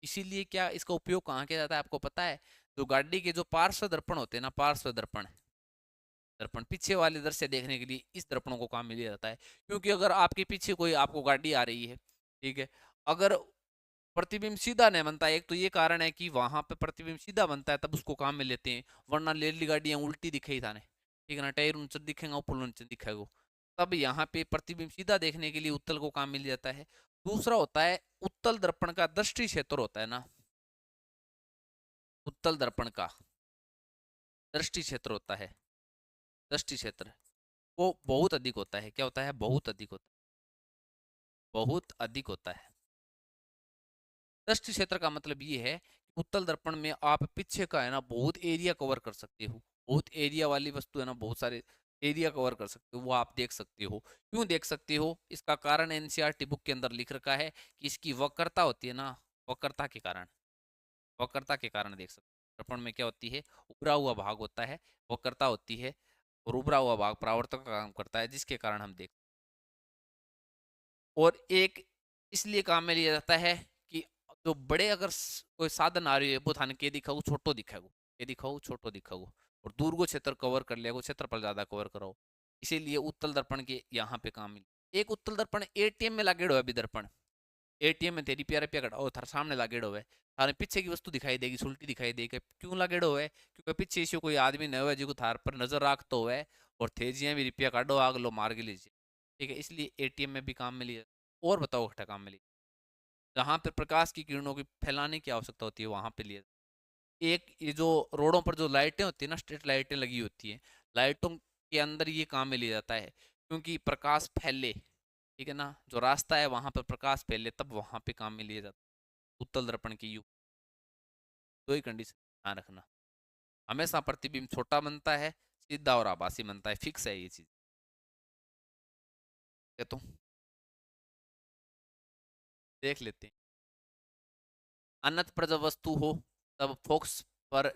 इसीलिए क्या इसका उपयोग कहाँ किया जाता है आपको पता है? तो गाड़ी के जो पार्श्व दर्पण होते हैं ना, पार्श्व दर्पण, दर्पण पीछे वाले दृश्य देखने के लिए इस दर्पणों को काम में लिया जाता है। क्योंकि अगर आपके पीछे कोई आपको गाड़ी आ रही है, ठीक है, अगर प्रतिबिंब सीधा नहीं बनता, एक तो ये कारण है कि वहां पे प्रतिबिंब सीधा बनता है तब उसको काम में लेते हैं, वरना लेली गाड़ियां उल्टी दिखे थाने, ठीक है ना, टायर ऊंचा दिखेगा ऊपर नीचे दिखेगा, तब यहाँ पे प्रतिबिंब सीधा देखने के लिए उत्तल को काम मिल जाता है। दूसरा होता है उत्तल दर्पण का दृष्टि क्षेत्र होता है ना, उत्तल दर्पण का दृष्टि क्षेत्र होता है, दृष्टि क्षेत्र वो बहुत अधिक होता है। क्या होता है? बहुत अधिक होता है, बहुत अधिक होता है। दृष्टि क्षेत्र का मतलब ये है कि उत्तल दर्पण में आप पीछे का है ना बहुत एरिया कवर कर सकते हो, बहुत एरिया वाली वस्तु है ना, बहुत सारे एरिया कवर कर सकते हो, वो आप देख सकते हो। क्यों देख सकते हो? इसका कारण एनसीईआरटी बुक के अंदर लिख रखा है कि इसकी वक्रता होती है ना, वक्रता के कारण, वक्रता के कारण देख सकते हो। दर्पण में क्या होती है? उभरा हुआ भाग होता है, वक्रता होती है, और उभरा हुआ भाग परावर्तक का काम करता है, जिसके कारण हम देख। और एक इसलिए काम में लिया जाता है कि जो बड़े अगर कोई साधन आ रही है वो थाने के दिखाऊ छोटो दिखाऊ, के दिखाऊ छोटो दिखाऊ, और दूर को क्षेत्र कवर कर लिया, क्षेत्र पर ज्यादा कवर करो, इसीलिए उत्तल दर्पण के यहाँ पे काम मिले। एक उत्तल दर्पण एटीएम में लागेड़ो है, अभी दर्पण एटीएम में तेरी प्यारा रुपया कटा थारे सामने लागेड़ो है, थारे पीछे की वस्तु दिखाई देगी, सुलटी दिखाई देगी। क्यों लागेड़ो है? क्योंकि पीछे से कोई आदमी न हो जो थार पर नजर रखतो है, और तेजियां भी रुपया काटो आग लो मार के लीजिए, ठीक है, इसलिए एटीएम में भी काम में लिया। और बताओ घटा काम में लिया, जहां पर प्रकाश की किरणों की फैलाने की आवश्यकता होती है वहां पे लिया। एक ये जो रोडों पर जो लाइटें होती है ना, स्ट्रीट लाइटें लगी होती है, लाइटों के अंदर ये काम में लिया जाता है, क्योंकि प्रकाश फैले, ठीक है ना, जो रास्ता है वहां पर प्रकाश फैले, तब वहां पे काम में लिया जाता है उत्तल दर्पण की युग। दो ही कंडीशन ध्यान रखना, हमेशा प्रतिबिंब छोटा बनता है, सीधा और आभासी बनता है, फिक्स है ये चीज। तो देख लेते हैं। अनंत पर जब वस्तु हो तब पर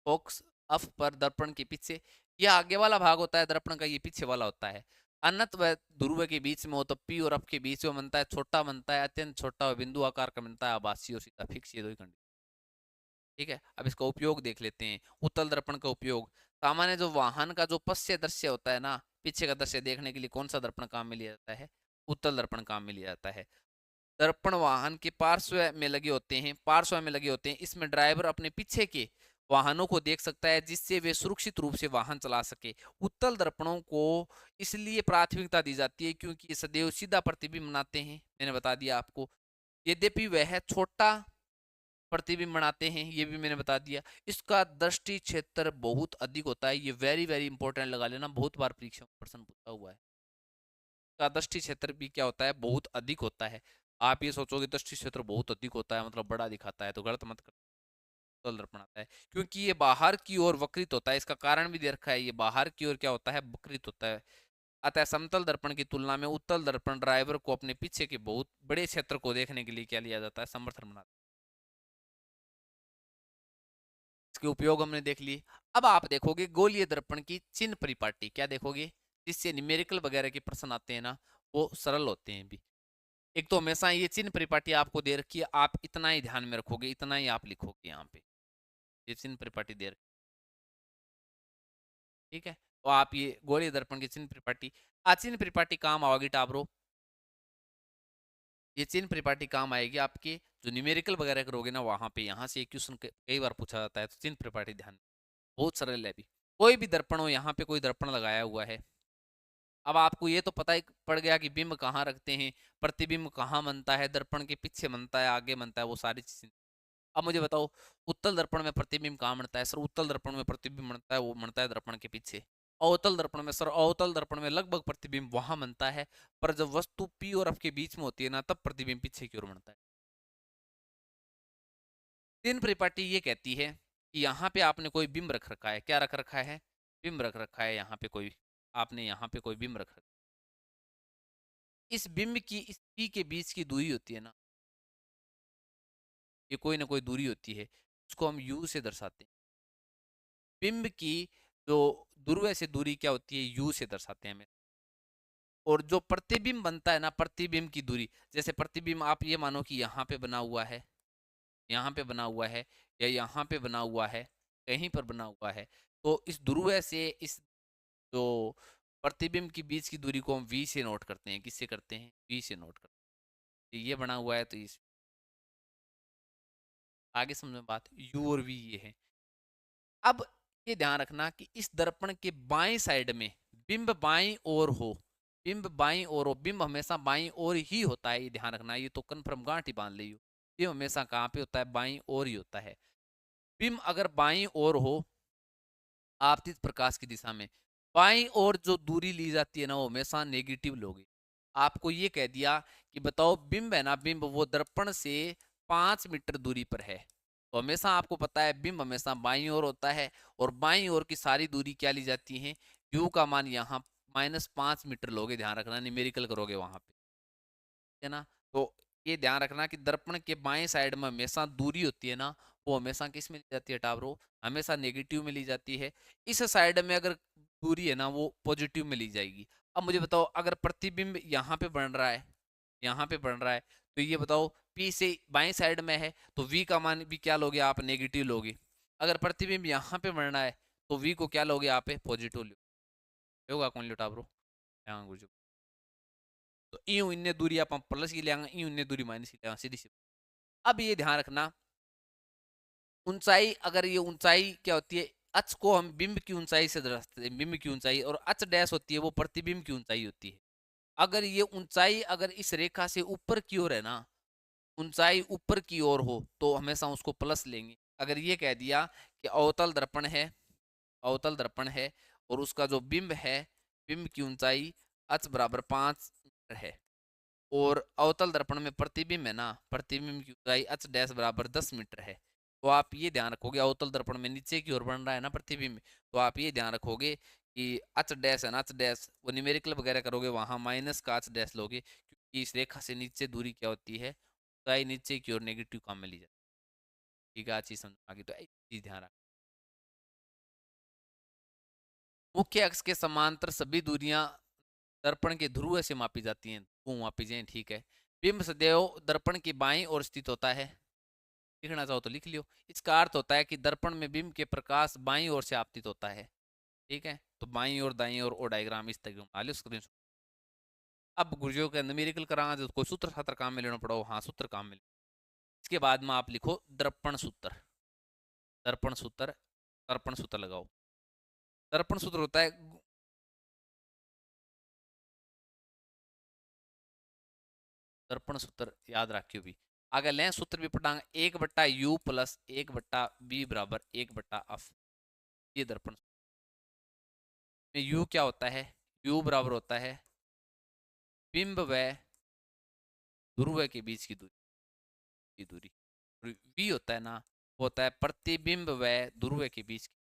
फोक्स अफ पर दर्पण के पीछे, यह आगे वाला भाग होता है दर्पण का, ये पीछे वाला होता है। अनंत व ध्रुव के बीच में हो तो पी और अफ के बीच में बनता है, छोटा बनता है, अत्यंत छोटा और बिंदु आकार का बनता है, आभासी और सीधा, फिक्स, ये दो ही कंडीशन। ठीक है, अब इसका उपयोग देख लेते हैं। उत्तल दर्पण का उपयोग, सामान्य जो वाहन का जो पश्य दृश्य होता है ना, पीछे का दृश्य देखने के लिए कौन सा दर्पण काम में लिया जाता है? उत्तल दर्पण काम में लिया जाता है। दर्पण वाहन के पार्श्व में लगे होते हैं, पार्श्व में लगे होते हैं, इसमें ड्राइवर अपने पीछे के वाहनों को देख सकता है, जिससे वे सुरक्षित रूप से वाहन चला सके। उत्तल दर्पणों को इसलिए प्राथमिकता दी जाती है क्योंकि ये सदैव सीधा प्रतिबिंब बनाते हैं, मैंने बता दिया आपको। यद्यपि वह छोटा प्रतिबिंब बनाते हैं, ये भी मैंने बता दिया। इसका दृष्टि क्षेत्र बहुत अधिक होता है, ये वेरी वेरी इंपॉर्टेंट लगा लेना, बहुत बार परीक्षा में प्रश्न पूछा हुआ है। का दृष्टि क्षेत्र भी क्या होता है? बहुत अधिक होता है। आप ये सोचोगे दृष्टि क्षेत्र बहुत अधिक होता है मतलब बड़ा दिखाता है, तो गलत मत कर। उत्तल दर्पण आता है क्योंकि ये बाहर की ओर वक्रित होता है, इसका कारण भी दे रखा है, ये बाहर की ओर क्या होता है? वक्रित होता है। अतः समतल दर्पण की तुलना में उत्तल दर्पण ड्राइवर को अपने पीछे के बहुत बड़े क्षेत्र को देखने के लिए क्या लिया जाता है? समर्थन बनाता है। इसके उपयोग हमने देख लिए। अब आप देखोगे गोलीय दर्पण की चिन्ह परिपाटी, क्या देखोगे? जिससे न्यूमेरिकल वगैरह के प्रश्न आते हैं ना, वो सरल होते हैं भी। एक तो हमेशा ये चिन्ह परिपाटी आपको दे रखी है, आप इतना ही ध्यान में रखोगे, इतना ही आप लिखोगे यहाँ पे, ये चिन्ह परिपाटी दे रखी, ठीक है। तो आप ये गोलीय दर्पण की चिन्ह परिपाटी, चिन्ह परिपाटी काम आओगी टाबरो, ये चिन्ह परिपाटी काम आएगी आपके जो न्यूमेरिकल वगैरह करोगे ना वहां पे, यहाँ से क्वेश्चन कई बार पूछा जाता है, तो चिन्ह परिपाटी ध्यान, बहुत सरल है भी। कोई भी दर्पण हो, यहाँ पे कोई दर्पण लगाया हुआ है, अब आपको ये तो पता ही पड़ गया कि बिंब कहाँ रखते हैं, प्रतिबिंब कहाँ बनता है, दर्पण के पीछे बनता है, आगे बनता है, वो सारी चीजें। अब मुझे बताओ, उत्तल दर्पण में प्रतिबिंब कहाँ बनता है? सर उत्तल दर्पण में प्रतिबिंब बनता है, वो बनता है दर्पण के पीछे। अवतल दर्पण में सर, अवतल दर्पण में लगभग प्रतिबिंब वहां बनता है, पर जब वस्तु पी और एफ के बीच में होती है ना, तब प्रतिबिंब पीछे की ओर बनता है। तीन परिपाटी ये कहती है कि यहाँ पे आपने कोई बिंब रख रखा है, क्या रख रखा है? बिंब रख रखा है यहाँ पे कोई, आपने यहाँ पे कोई बिंब रख रखा है। इस बिंब की इस पी के बीच की दूरी होती है ना, ये कोई ना कोई दूरी होती है, उसको हम यू से दर्शाते हैं। बिंब की जो ध्रुव से दूरी क्या होती है, यू से दर्शाते हैं हमें। और जो प्रतिबिंब बनता है ना, प्रतिबिंब की दूरी, जैसे प्रतिबिंब आप ये मानो कि यहाँ पे बना हुआ है, यहाँ पे बना हुआ है, या यहाँ पे बना हुआ है, कहीं पर बना हुआ है, तो इस ध्रुव से इस जो प्रतिबिंब की बीच की दूरी को हम वी से नोट करते हैं। किससे करते हैं? वी से नोट करते हैं। ये बना हुआ है तो इस आगे समझ में बात, यू और वी ये है। अब ये ध्यान रखना कि इस दर्पण के बाएं साइड में बिंब बाईं ओर हो, बिंब बाईं ओर हो, बिंब हमेशा बाईं ओर ही होता है, ये ध्यान रखना, ये तो कन्फर्म गांठ ही बांध ली। बिंब हमेशा कहाँ पे होता है? बाईं ओर ही होता है। बिंब अगर बाईं ओर हो आपतित प्रकाश की दिशा में, बाईं ओर जो दूरी ली जाती है ना, वो हमेशा नेगेटिव लोगे। आपको ये कह दिया कि बताओ बिंब है ना, बिंब वो दर्पण से 5 मीटर दूरी पर है, तो हमेशा आपको पता है बिंब हमेशा बाईं ओर होता है, और बाईं ओर की सारी दूरी क्या ली जाती है? यू का मान यहाँ -5 मीटर लोगे, ध्यान रखना, न्यूमेरिकल करोगे वहां पे, है ना। तो ये ध्यान रखना कि दर्पण के बाएं साइड में हमेशा दूरी होती है ना, वो हमेशा किस में ली जाती है टावरो? हमेशा नेगेटिव में ली जाती है। इस साइड में अगर दूरी है ना, वो पॉजिटिव में ली जाएगी। अब मुझे बताओ, अगर प्रतिबिंब यहाँ पे बन रहा है, यहाँ पे बन रहा है, तो ये बताओ पी से बाएं साइड में है, तो वी का मान भी क्या लोगे आप? नेगेटिव लोगे। अगर प्रतिबिंब यहाँ पे बनना है, तो वी को क्या लोगे आप? पॉजिटिव लोगे। होगा कौन लो टावरो? यहाँ गुरु। तो यूं इन्ने दूरी आप प्लस की लेंगे, यूं इन्ने दूरी माइनस की लेंगे, सीधी सी। अब ये ध्यान रखना, ऊंचाई, अगर ये ऊंचाई क्या होती है? अच को हम बिंब की ऊंचाई से दर्शाते हैं, बिंब की ऊंचाई, और अच डैश होती है वो प्रतिबिंब की ऊंचाई होती है। अगर ये ऊंचाई अगर इस रेखा से ऊपर की ओर है ना, ऊंचाई ऊपर की ओर हो, तो हमेशा उसको प्लस लेंगे। अगर ये कह दिया कि अवतल दर्पण है, अवतल दर्पण है, और उसका जो बिंब है, बिंब की ऊंचाई अच बराबर 5 है, और अवतल दर्पण में प्रतिबिंब है ना, प्रतिबिंब की ऊंचाई अच डैश बराबर 10 मीटर है, तो आप ये ध्यान रखोगे, अवतल दर्पण में नीचे की ओर बन रहा है ना प्रतिबिंब, तो आप ये ध्यान रखोगे कि अच डैश है ना, अच डैश वो न्यूमेरिकल वगैरह करोगे वहां माइनस का अच डैश लोगे, क्योंकि इस रेखा से नीचे दूरी क्या होती है? ऊंचाई नीचे की ओर नेगेटिव काम में ली जाती है। ठीक है, आज चीज समझ आ गई, तो एक चीज ध्यान रख, मुख्य अक्ष के समांतर सभी दूरियां दर्पण के ध्रुव से मापी जाती हैं, वो मापी जाए, ठीक है। बिंब सदैव दर्पण की बाईं ओर स्थित होता है, लिखना चाहो तो लिख लियो। इसका अर्थ होता है कि दर्पण में बिंब के प्रकाश बाईं ओर से आपतित होता है, ठीक है। तो बाईं और दाईं ओर ओ डायग्राम इस तरह बना लियो स्क्रीन। अब गुरुजियों के अंदर मेरिकल कराना जो कोई सूत्र छात्र काम में लेना पड़ो, हाँ सूत्र काम में। इसके बाद में आप लिखो दर्पण सूत्र, दर्पण सूत्र, दर्पण सूत्र लगाओ। दर्पण सूत्र होता है, दर्पण सूत्र याद रखियो भी, अगर लें सूत्र भी पढ़ांगे, 1/u प्लस 1/b बराबर 1/f, ये दर्पण में u क्या होता है? u बराबर होता है बिंब व ध्रुव के बीच की दूरी। v होता है ना, वो होता है प्रतिबिंब व ध्रुव के बीच की।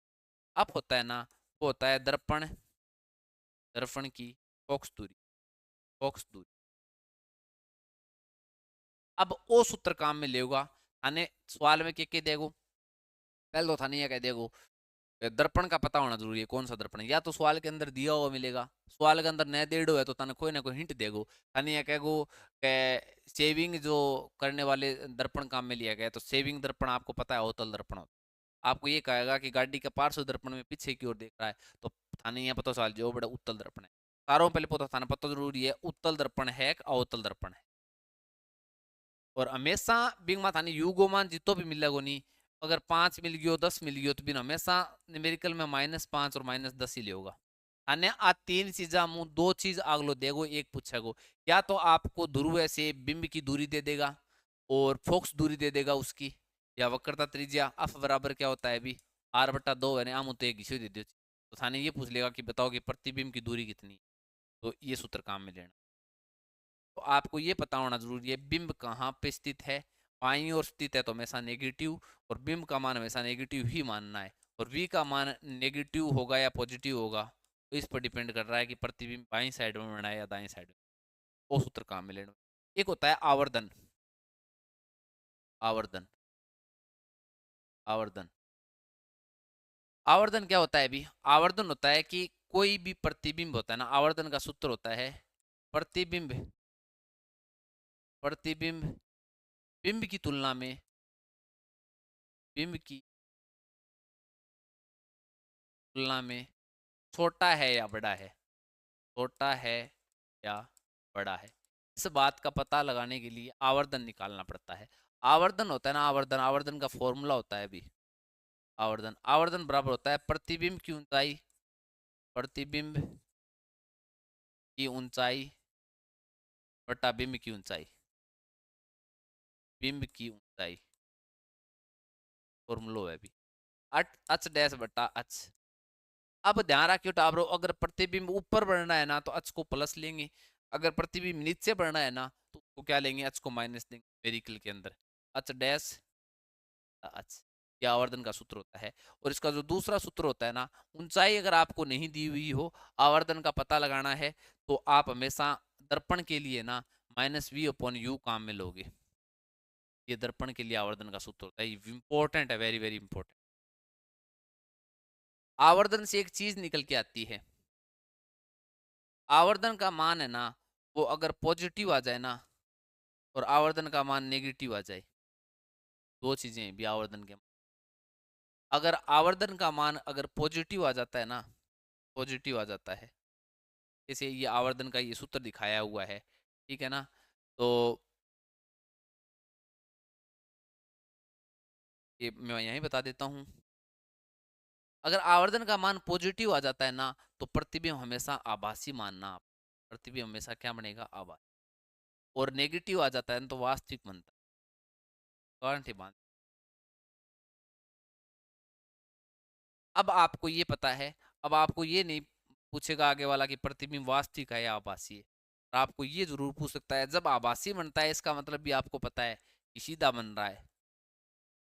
अब होता है ना, वो होता है दर्पण, दर्पण की फोकस दूरी, फोकस दूरी। अब ओ सूत्र काम में लेगा, थाने सवाल में के देगो, पहले तो थाने ये कह देगो दर्पण का पता होना जरूरी है, कौन सा दर्पण है, या तो सवाल के अंदर दिया हुआ मिलेगा, सवाल के अंदर न देड़ो है तो तने कोई ना कोई हिंट देगो। तने ये कहेगो सेविंग जो करने वाले दर्पण काम में लिया गया, तो सेविंग दर्पण आपको पता है अवतल दर्पण होता है। आपको ये कहेगा कि गाड़ी का पार्श्व दर्पण में पीछे की ओर देख रहा है, तो थाने यहाँ पता सवाल जो बड़ा उत्तल दर्पण है। सारों पहले पता थाने पता जरूरी है उत्तल दर्पण है कि अवतल दर्पण है। और हमेशा बिंग मा थाने युगो मान जितो भी मिलेगो नहीं, अगर 5 मिल गयो 10 मिल गयो, तो बिन हमेशा न्यूमेरिकल में -5 और -10 ही लेगा। थाने आ तीन चीजा मुंह दो चीज अगलो देगो, एक पूछेगो, या तो आपको ध्रुव से बिंब की दूरी दे देगा और फोक्स दूरी दे देगा उसकी, या वक्रता त्रिज्या अफ बराबर क्या होता है भी r/2 है, आम तो एक घिसो दे दियो, तो थाने ये पूछ लेगा कि बताओ कि प्रतिबिंब की दूरी कितनी है, तो ये सूत्र काम में लेना। तो आपको ये पता होना जरूरी है बिंब कहाँ पे स्थित है, बाईं ओर स्थित है तो हमेशा नेगेटिव, और बिंब का मान हमेशा नेगेटिव ही मानना है, और v का मान नेगेटिव होगा या पॉजिटिव होगा, तो इस पर डिपेंड कर रहा है कि प्रतिबिंब बाईं साइड में बना है या दाएं साइड में। वो सूत्र काम में लेना। एक होता है आवर्धन, आवर्धन, आवर्धन, आवर्धन क्या होता है अभी? आवर्धन होता है कि कोई भी प्रतिबिंब होता है ना, आवर्धन का सूत्र होता है प्रतिबिंब, प्रतिबिंब बिंब की तुलना में, बिंब की तुलना में छोटा है या बड़ा है, छोटा है या बड़ा है। इस बात का पता लगाने के लिए आवर्धन निकालना पड़ता है। आवर्धन होता है ना, आवर्धन, आवर्धन का फॉर्मूला होता है अभी, आवर्धन, आवर्धन बराबर होता है प्रतिबिंब की ऊंचाई, प्रतिबिंब की ऊंचाई बटा बिंब की ऊंचाई, बिंब की ऊंचाई, फॉर्मूला है अभी, अट अच डैश बटा अच। अब ध्यान रखियो टाबरो, अगर प्रतिबिंब ऊपर बढ़ना है ना तो अच को प्लस लेंगे, अगर प्रतिबिंब नीचे बढ़ना है ना तो उसको क्या लेंगे, अच को माइनस देंगे मेरिकल के अंदर, अच डैश अच। यह आवर्धन का सूत्र होता है। और इसका जो दूसरा सूत्र होता है ना, ऊंचाई अगर आपको नहीं दी हुई हो, आवर्धन का पता लगाना है, तो आप हमेशा दर्पण के लिए ना माइनस वी अपॉन यू काम में लोगे। ये दर्पण के लिए आवर्धन का सूत्र होता है, इंपॉर्टेंट है, वेरी वेरी इंपॉर्टेंट। आवर्धन से एक चीज निकल के आती है, आवर्धन का मान है ना, वो अगर पॉजिटिव आ जाए ना और आवर्धन का मान नेगेटिव आ जाए, दो चीजें भी आवर्धन के, अगर आवर्धन का मान अगर पॉजिटिव आ जाता है ना, पॉजिटिव आ जाता है, जैसे ये आवर्धन का ये सूत्र दिखाया हुआ है, ठीक है ना, तो ये मैं यहीं बता देता हूँ। अगर आवर्धन का मान पॉजिटिव आ जाता है ना तो प्रतिबिंब हमेशा आभासी मानना, प्रतिबिंब हमेशा क्या बनेगा, आभासी। और नेगेटिव आ जाता है ना तो वास्तविक बनता है, गारंटी मान। अब आपको ये पता है, अब आपको ये नहीं पूछेगा आगे वाला कि प्रतिबिंब वास्तविक है या आभासी है, और आपको ये जरूर पूछ सकता है जब आभासी बनता है इसका मतलब भी आपको पता है कि सीधा बन रहा है,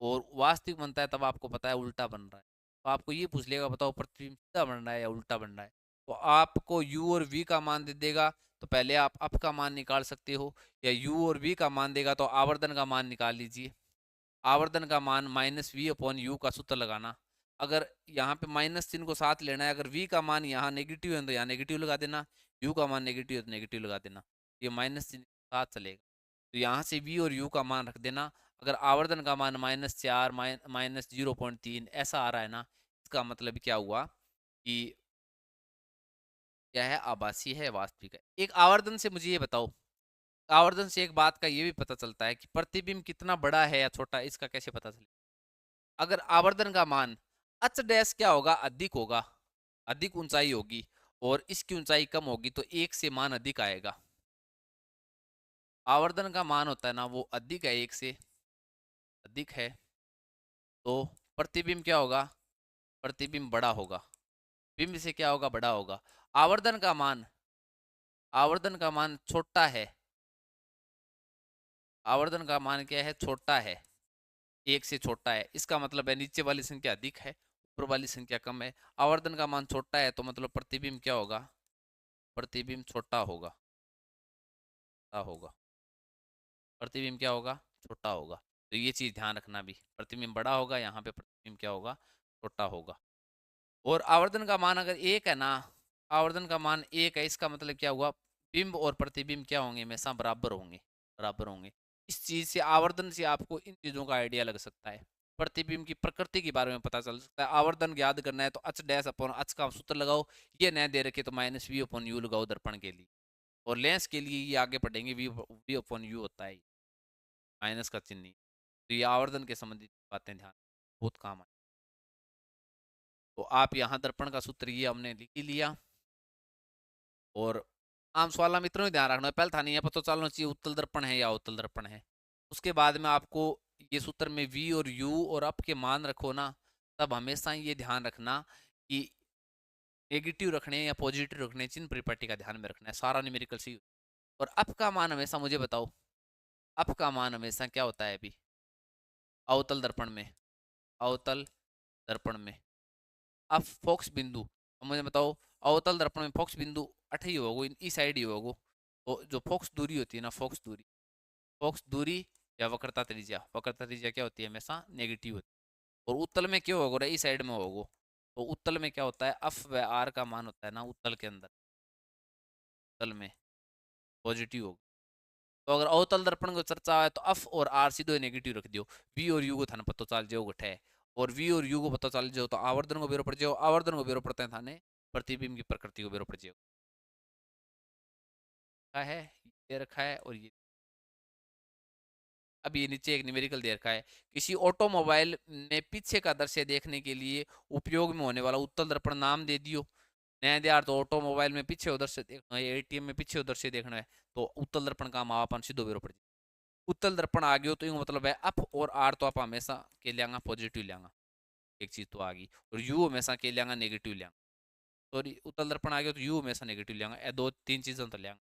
और वास्तविक बनता है तब आपको पता है उल्टा बन रहा है। तो आपको ये पूछ लेगा बताओ प्रतिबिंब सीधा बन रहा है या उल्टा बन रहा है, तो आपको u और v का मान दे देगा, तो पहले आप अप का मान निकाल सकते हो, या u और v का मान देगा तो आवर्धन का मान निकाल लीजिए। आवर्धन का मान माइनस वी अपॉन यू का सूत्र लगाना, अगर यहाँ पे माइनस चिन्ह को साथ लेना है, अगर v का मान यहाँ नेगेटिव है तो यहाँ नेगेटिव लगा देना, u का मान नेगेटिव है तो नेगेटिव लगा देना, ये माइनस चिन्ह साथ चलेगा, तो यहाँ से v और u का मान रख देना। अगर आवर्धन का मान -4 -0.3 ऐसा आ रहा है ना, इसका मतलब क्या हुआ कि क्या है, आभासी है, वास्तविक है। एक आवर्धन से मुझे ये बताओ, आवर्धन से एक बात का ये भी पता चलता है कि प्रतिबिंब कितना बड़ा है या छोटा है, इसका कैसे पता चले। अगर आवर्धन का मान अच डैश क्या होगा, अधिक होगा, अधिक ऊंचाई होगी, और इसकी ऊंचाई कम होगी तो एक से मान अधिक आएगा। आवर्धन का मान होता है ना वो अधिक है, एक से अधिक है, तो प्रतिबिंब क्या होगा, प्रतिबिंब बड़ा होगा, बिंब से क्या होगा, बड़ा होगा। आवर्धन का मान, आवर्धन का मान छोटा है, आवर्धन का मान क्या है, छोटा है, एक से छोटा है, इसका मतलब है नीचे वाली संख्या अधिक है, ऊपर वाली संख्या कम है। आवर्धन का मान छोटा है तो मतलब प्रतिबिंब क्या होगा, प्रतिबिंब छोटा होगा, छोटा होगा, प्रतिबिंब क्या होगा, छोटा होगा। तो ये चीज ध्यान रखना भी, प्रतिबिंब बड़ा होगा, यहाँ पे प्रतिबिंब क्या होगा, छोटा होगा। और आवर्धन का मान अगर एक है ना, आवर्धन का मान एक है, इसका मतलब क्या हुआ, बिंब और प्रतिबिंब क्या होंगे, हमेशा बराबर होंगे, बराबर होंगे। इस चीज से, आवर्धन से आपको इन चीजों का आइडिया लग सकता है, प्रतिबिंब की प्रकृति के बारे में पता चल सकता है। आवर्धन याद करना है तो अच डैश अपॉन अच का सूत्र लगाओ, ये न दे रखे तो माइनस वी अपॉन यू लगाओ दर्पण के लिए, और लेंस के लिए ये आगे पढ़ेंगे, वी अपॉन यू होता है माइनस का चिन्ह। तो ये आवर्धन के संबंधित बातें ध्यान, बहुत काम आए। तो आप यहाँ दर्पण का सूत्र ये हमने लिख ही लिया, और आम सवाल मित्रों ध्यान रखना, पहले था नहीं है पता चलना चाहिए उत्तल दर्पण है या अवतल दर्पण है। उसके बाद में आपको ये सूत्र में v और u और अप के मान रखो ना, तब हमेशा ये ध्यान रखना कि नेगेटिव रखने या पॉजिटिव रखने, चिन्ह परिपाटी का ध्यान में रखना है, सारा न्यूमेरिकल सी। और अप का मान हमेशा मुझे बताओ, अप का मान हमेशा क्या होता है अभी, अवतल दर्पण में, अवतल दर्पण में अब फोक्स बिंदु, अब मुझे बताओ अवतल दर्पण में फोक्स बिंदु अठ ही होगो, इस साइड ही होगो, तो जो फोक्स दूरी होती है ना, फोक्स दूरी, फोक्स दूरी या वक्रता त्रिज्या, वक्रता त्रिज्या क्या होती है, हमेशा नेगेटिव होती है, और उत्तल में क्यों होगो, इस साइड में होगो, तो उत्तल में क्या होता है, अफ व आर का मान होता है ना उत्तल के अंदर, उत्तल में पॉजिटिव होगा। तो अगर अवतल दर्पण को चर्चा है तो अफ और आर सीधो नेगेटिव रख दियो, वी और यू को थाने पता चल जाओ गठे, और वी और यू को पता चल जाओ तो आवर्धन को बेरो पड़ जाओ, आवर्धन को बेरो पड़ता है थाने प्रतिबिंब की प्रकृति को बेरो पड़ जाओ। क्या है, ये रखा है और ये, अब ये नीचे एक न्यूमेरिकल दे रखा है, किसी ऑटोमोबाइल में पीछे का दृश्य देखने के लिए उपयोग में होने वाला उत्तल दर्पण नाम दे दियो। नया दियार तो ऑटोमोबाइल में पीछे उधर से देखना है, एटीएम में पीछे उधर से देखना है, तो उत्तल दर्पण का मापान सीधो बेरो पड़ जाए। उत्तल दर्पण आ गयो तो ये मतलब है अप और आर तो आप हमेशा के लेंगा पॉजिटिव लेंगा, एक चीज तो आ गई, और यू हमेशा के लेंगा नेगेटिव लेंगा, सॉरी उत्तल दर्पण आ गया तो यू हमेशा नेगेटिव लेंगा, ये दो तीन चीजें तो लेंगा।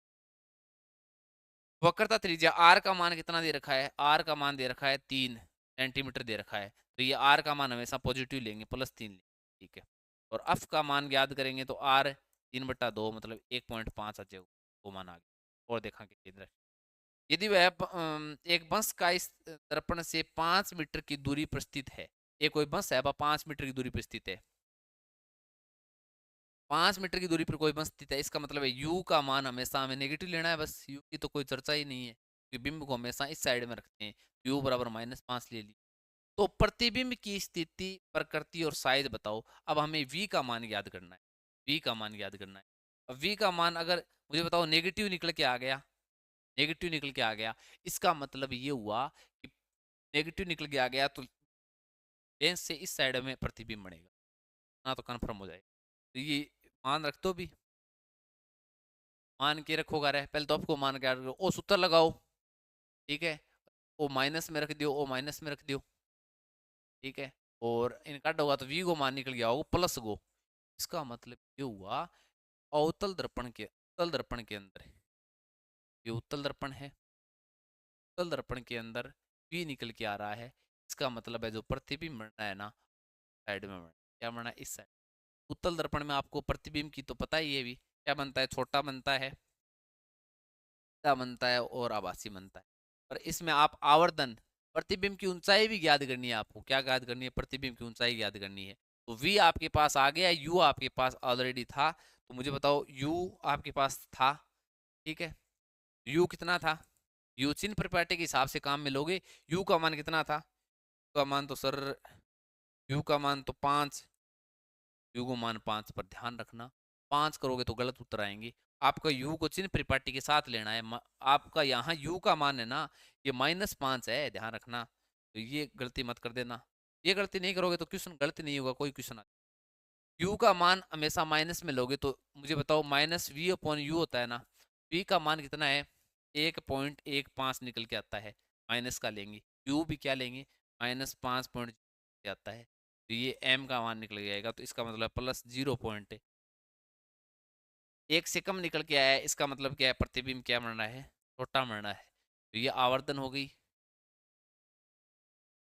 वक्रता त्रिज्या आर का मान कितना दे रखा है, आर का मान दे रखा है 3 सेंटीमीटर दे रखा है, तो ये आर का मान हमेशा पॉजिटिव लेंगे, +3 लेंगे, ठीक है। और अफ का मान याद करेंगे तो आर 3/2 मतलब 1.5 आ जाएगा, वो मान आ गया। और देखा कि केंद्र, यदि वह एक बंस का इस दर्पण से 5 मीटर की दूरी पर स्थित है, ये कोई बंस है 5 मीटर की दूरी पर स्थित है, 5 मीटर की दूरी पर कोई बंस स्थित है, इसका मतलब है यू का मान हमेशा हमें नेगेटिव लेना है, बस यू की तो कोई चर्चा ही नहीं है, क्योंकि बिंब को हमेशा इस साइड में रखते हैं, यू बराबर -5 ले ली। तो प्रतिबिंब की स्थिति, प्रकृति और साइज बताओ। अब हमें v का मान याद करना है, v का मान याद करना है। अब v का मान अगर मुझे बताओ नेगेटिव निकल के आ गया, नेगेटिव निकल के आ गया, इसका मतलब ये हुआ कि नेगेटिव निकल के आ गया तो लेंस से इस साइड में प्रतिबिंब बनेगा ना, तो कन्फर्म हो जाएगा। तो ये मान रख दो भी, मान के रखोगा रहे, पहले तो आपको मान के रखो, ओ सूत्र लगाओ, ठीक है, ओ माइनस में रख दियो, ओ माइनस में रख दियो, ठीक है, और इनका होगा तो वी को मान निकल गया होगा प्लस गो, इसका मतलब ये हुआ अवतल दर्पण के, उत्तल दर्पण के अंदर, ये उत्तल दर्पण है, उत्तल दर्पण के अंदर वी निकल के आ रहा है, इसका मतलब है जो प्रतिबिंब बनना है ना साइड में बनना, क्या बनना है इस साइड। उत्तल दर्पण में आपको प्रतिबिंब की तो पता ही है भी, क्या बनता है, छोटा बनता है, बड़ा बनता है और आभासी बनता है। पर इसमें आप आवर्धन, प्रतिबिंब की ऊंचाई भी याद करनी है आपको, क्या याद करनी है, प्रतिबिंब की ऊंचाई याद करनी है। तो v आपके पास आ गया, u आपके पास ऑलरेडी था, तो मुझे बताओ u आपके पास था, ठीक है, u कितना था, u चिन्ह परिपाटी के हिसाब से काम में लोगे, u का मान कितना था, u का मान तो सर, u का मान तो 5, यू को मान 5 पर ध्यान रखना, 5 करोगे तो गलत उत्तर आएंगे, आपका यू को चिन्ह परिपाटी के साथ लेना है, आपका यहाँ यू का मान है ना ये -5 है, ध्यान रखना, तो ये गलती मत कर देना, ये गलती नहीं करोगे तो क्वेश्चन गलत नहीं होगा, कोई क्वेश्चन यू का मान हमेशा माइनस में लोगे, तो मुझे बताओ -v/u होता है ना, v का मान कितना है 1.15 निकल के आता है, माइनस का लेंगे, u भी क्या लेंगे -5 पॉइंट आता है, तो ये m का मान निकल जाएगा, तो इसका मतलब +0 1 से कम निकल के आया है, इसका मतलब क्या है, प्रतिबिंब क्या बनना है, छोटा बनना है, तो ये आवर्तन हो गई।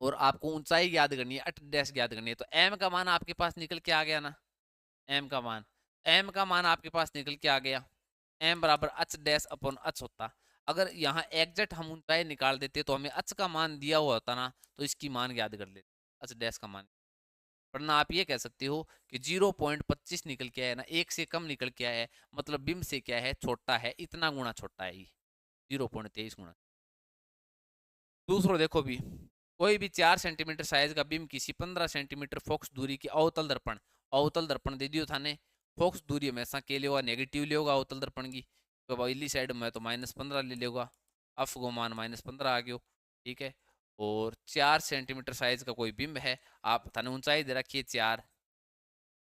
और आपको ऊंचाई याद करनी है, अट डैश याद करनी है, तो m का मान आपके पास निकल के आ गया ना, m का मान, m का मान आपके पास निकल के आ गया, m बराबर h डैश अपॉन h होता, अगर यहाँ एग्जैक्ट हम ऊंचाई निकाल देते तो हमें h का मान दिया हुआ होता ना, तो इसकी मान याद कर लेते, h डैश का मान, वरना आप ये कह सकते हो कि 0.25 निकल के आया ना, एक से कम निकल के आया है, मतलब बिंब से क्या है, छोटा है, इतना गुना छोटा है, 0.23 गुना। दूसरो देखो भी, कोई भी 4 सेंटीमीटर साइज का बिंब किसी 15 सेंटीमीटर फोकस दूरी के अवतल दर्पण, अवतल दर्पण दे दियो थाने, फोकस दूरी हमेशा के लिए होगा नेगेटिव ले होगा अवतल दर्पण की, तो इली साइड में तो -15 ले लेगा, अफ गो मान -15 आ गयो, ठीक है। और 4 सेंटीमीटर साइज का कोई बिंब है, आप थाने ऊंचाई दे रखिए 4,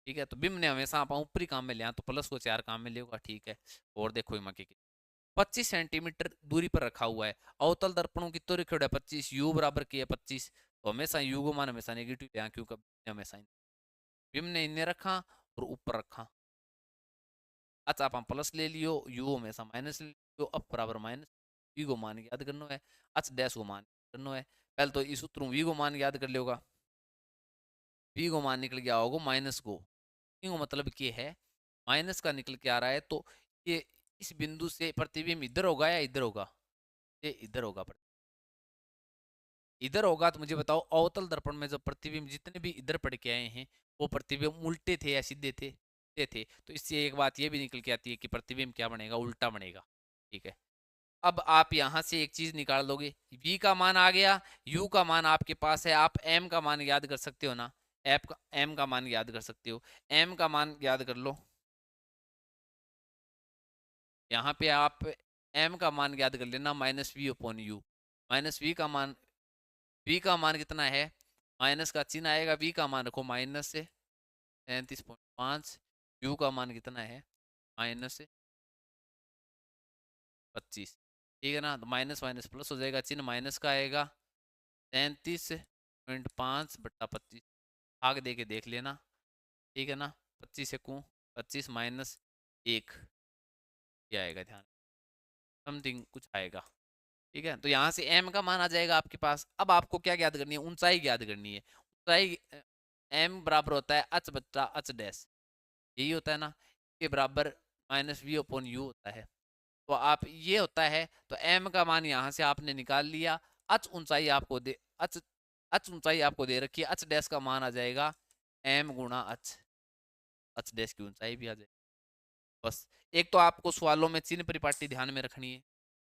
ठीक है, तो बिंब ने हमेशा आप ऊपरी काम में लिया तो प्लस को 4 काम में लेगा, ठीक है। और देखो इमा के 25 सेंटीमीटर दूरी पर रखा हुआ है, अवतल दर्पणों की तो रखा है 25, यू बराबर की है 25, तो हमेशा यू को मान हमेशा नेगेटिव लिया, क्योंकि हमेशा बिंब ने इन्हें रखा और ऊपर रखा, अच्छा आप प्लस ले लियो, यू हमेशा माइनस ले लियो, अब बराबर माइनस, वी को मान याद करना है, एच डैश को मान करना है, पहले तो इस सूत्र वी को मान याद कर लियोगा, वी को मान निकल गया होगा माइनस को, मतलब क्या है, माइनस का निकल के आ रहा है, तो ये इस बिंदु से प्रतिबिंब इधर होगा या इधर होगा, ये इधर होगा, इधर होगा तो मुझे बताओ अवतल दर्पण में जो प्रतिबिंब जितने भी इधर पड़ के आए हैं वो प्रतिबिंब उल्टे थे या सीधे थे? सीधे थे। तो इससे एक बात ये भी निकल के आती है कि प्रतिबिंब क्या बनेगा, उल्टा बनेगा। ठीक है, अब आप यहाँ से एक चीज निकाल लोगे, v का मान आ गया, u का मान आपके पास है, आप m का मान याद कर सकते हो ना, m का मान याद कर सकते हो, m का मान याद कर लो। यहाँ पे आप m का मान याद कर लेना, minus v upon u. Minus v का मान कितना है, माइनस का चिन्ह आएगा, v का मान रखो माइनस से 37.5, u का मान कितना है माइनस से 25। ठीक है ना, तो माइनस माइनस प्लस हो जाएगा, चिन्ह माइनस का आएगा, 37.5/25 भाग दे के देख लेना। ठीक है ना, 25 से 25 माइनस 1 क्या आएगा, ध्यान समथिंग कुछ आएगा। ठीक है, तो यहाँ से m का मान आ जाएगा आपके पास। अब आपको क्या ज्ञात करनी है, ऊंचाई ज्ञात करनी है। ऊंचाई m बराबर होता है h बट्टा h डैश, यही होता है ना, के बराबर माइनस वी अपॉन यू होता है। तो आप ये होता है, तो m का मान यहाँ से आपने निकाल लिया, h ऊंचाई आपको दे h ऊंचाई आपको दे रखी है, h डैश का मान आ जाएगा m गुणा h डैश की ऊंचाई भी आ जाएगी। बस एक तो आपको सवालों में चिन्ह परिपाटी ध्यान में रखनी है,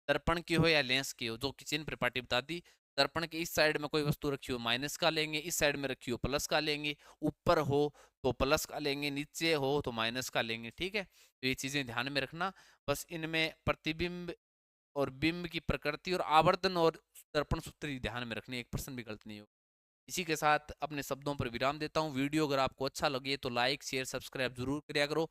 दर्पण की हो या लेंस की हो, जो कि चिन्ह परिपाटी बता दी। दर्पण के इस साइड में कोई वस्तु रखी हो माइनस का लेंगे, इस साइड में रखी हो प्लस का लेंगे, ऊपर हो तो प्लस का लेंगे, नीचे हो तो माइनस का लेंगे। ठीक है, तो ये चीजें ध्यान में रखना। बस इनमें प्रतिबिंब और बिंब की प्रकृति और आवर्तन और दर्पण सूत्र ध्यान में रखनी, 1% भी गलत नहीं हो। इसी के साथ अपने शब्दों पर विराम देता हूँ। वीडियो अगर आपको अच्छा लगे तो लाइक शेयर सब्सक्राइब जरूर करिया करो।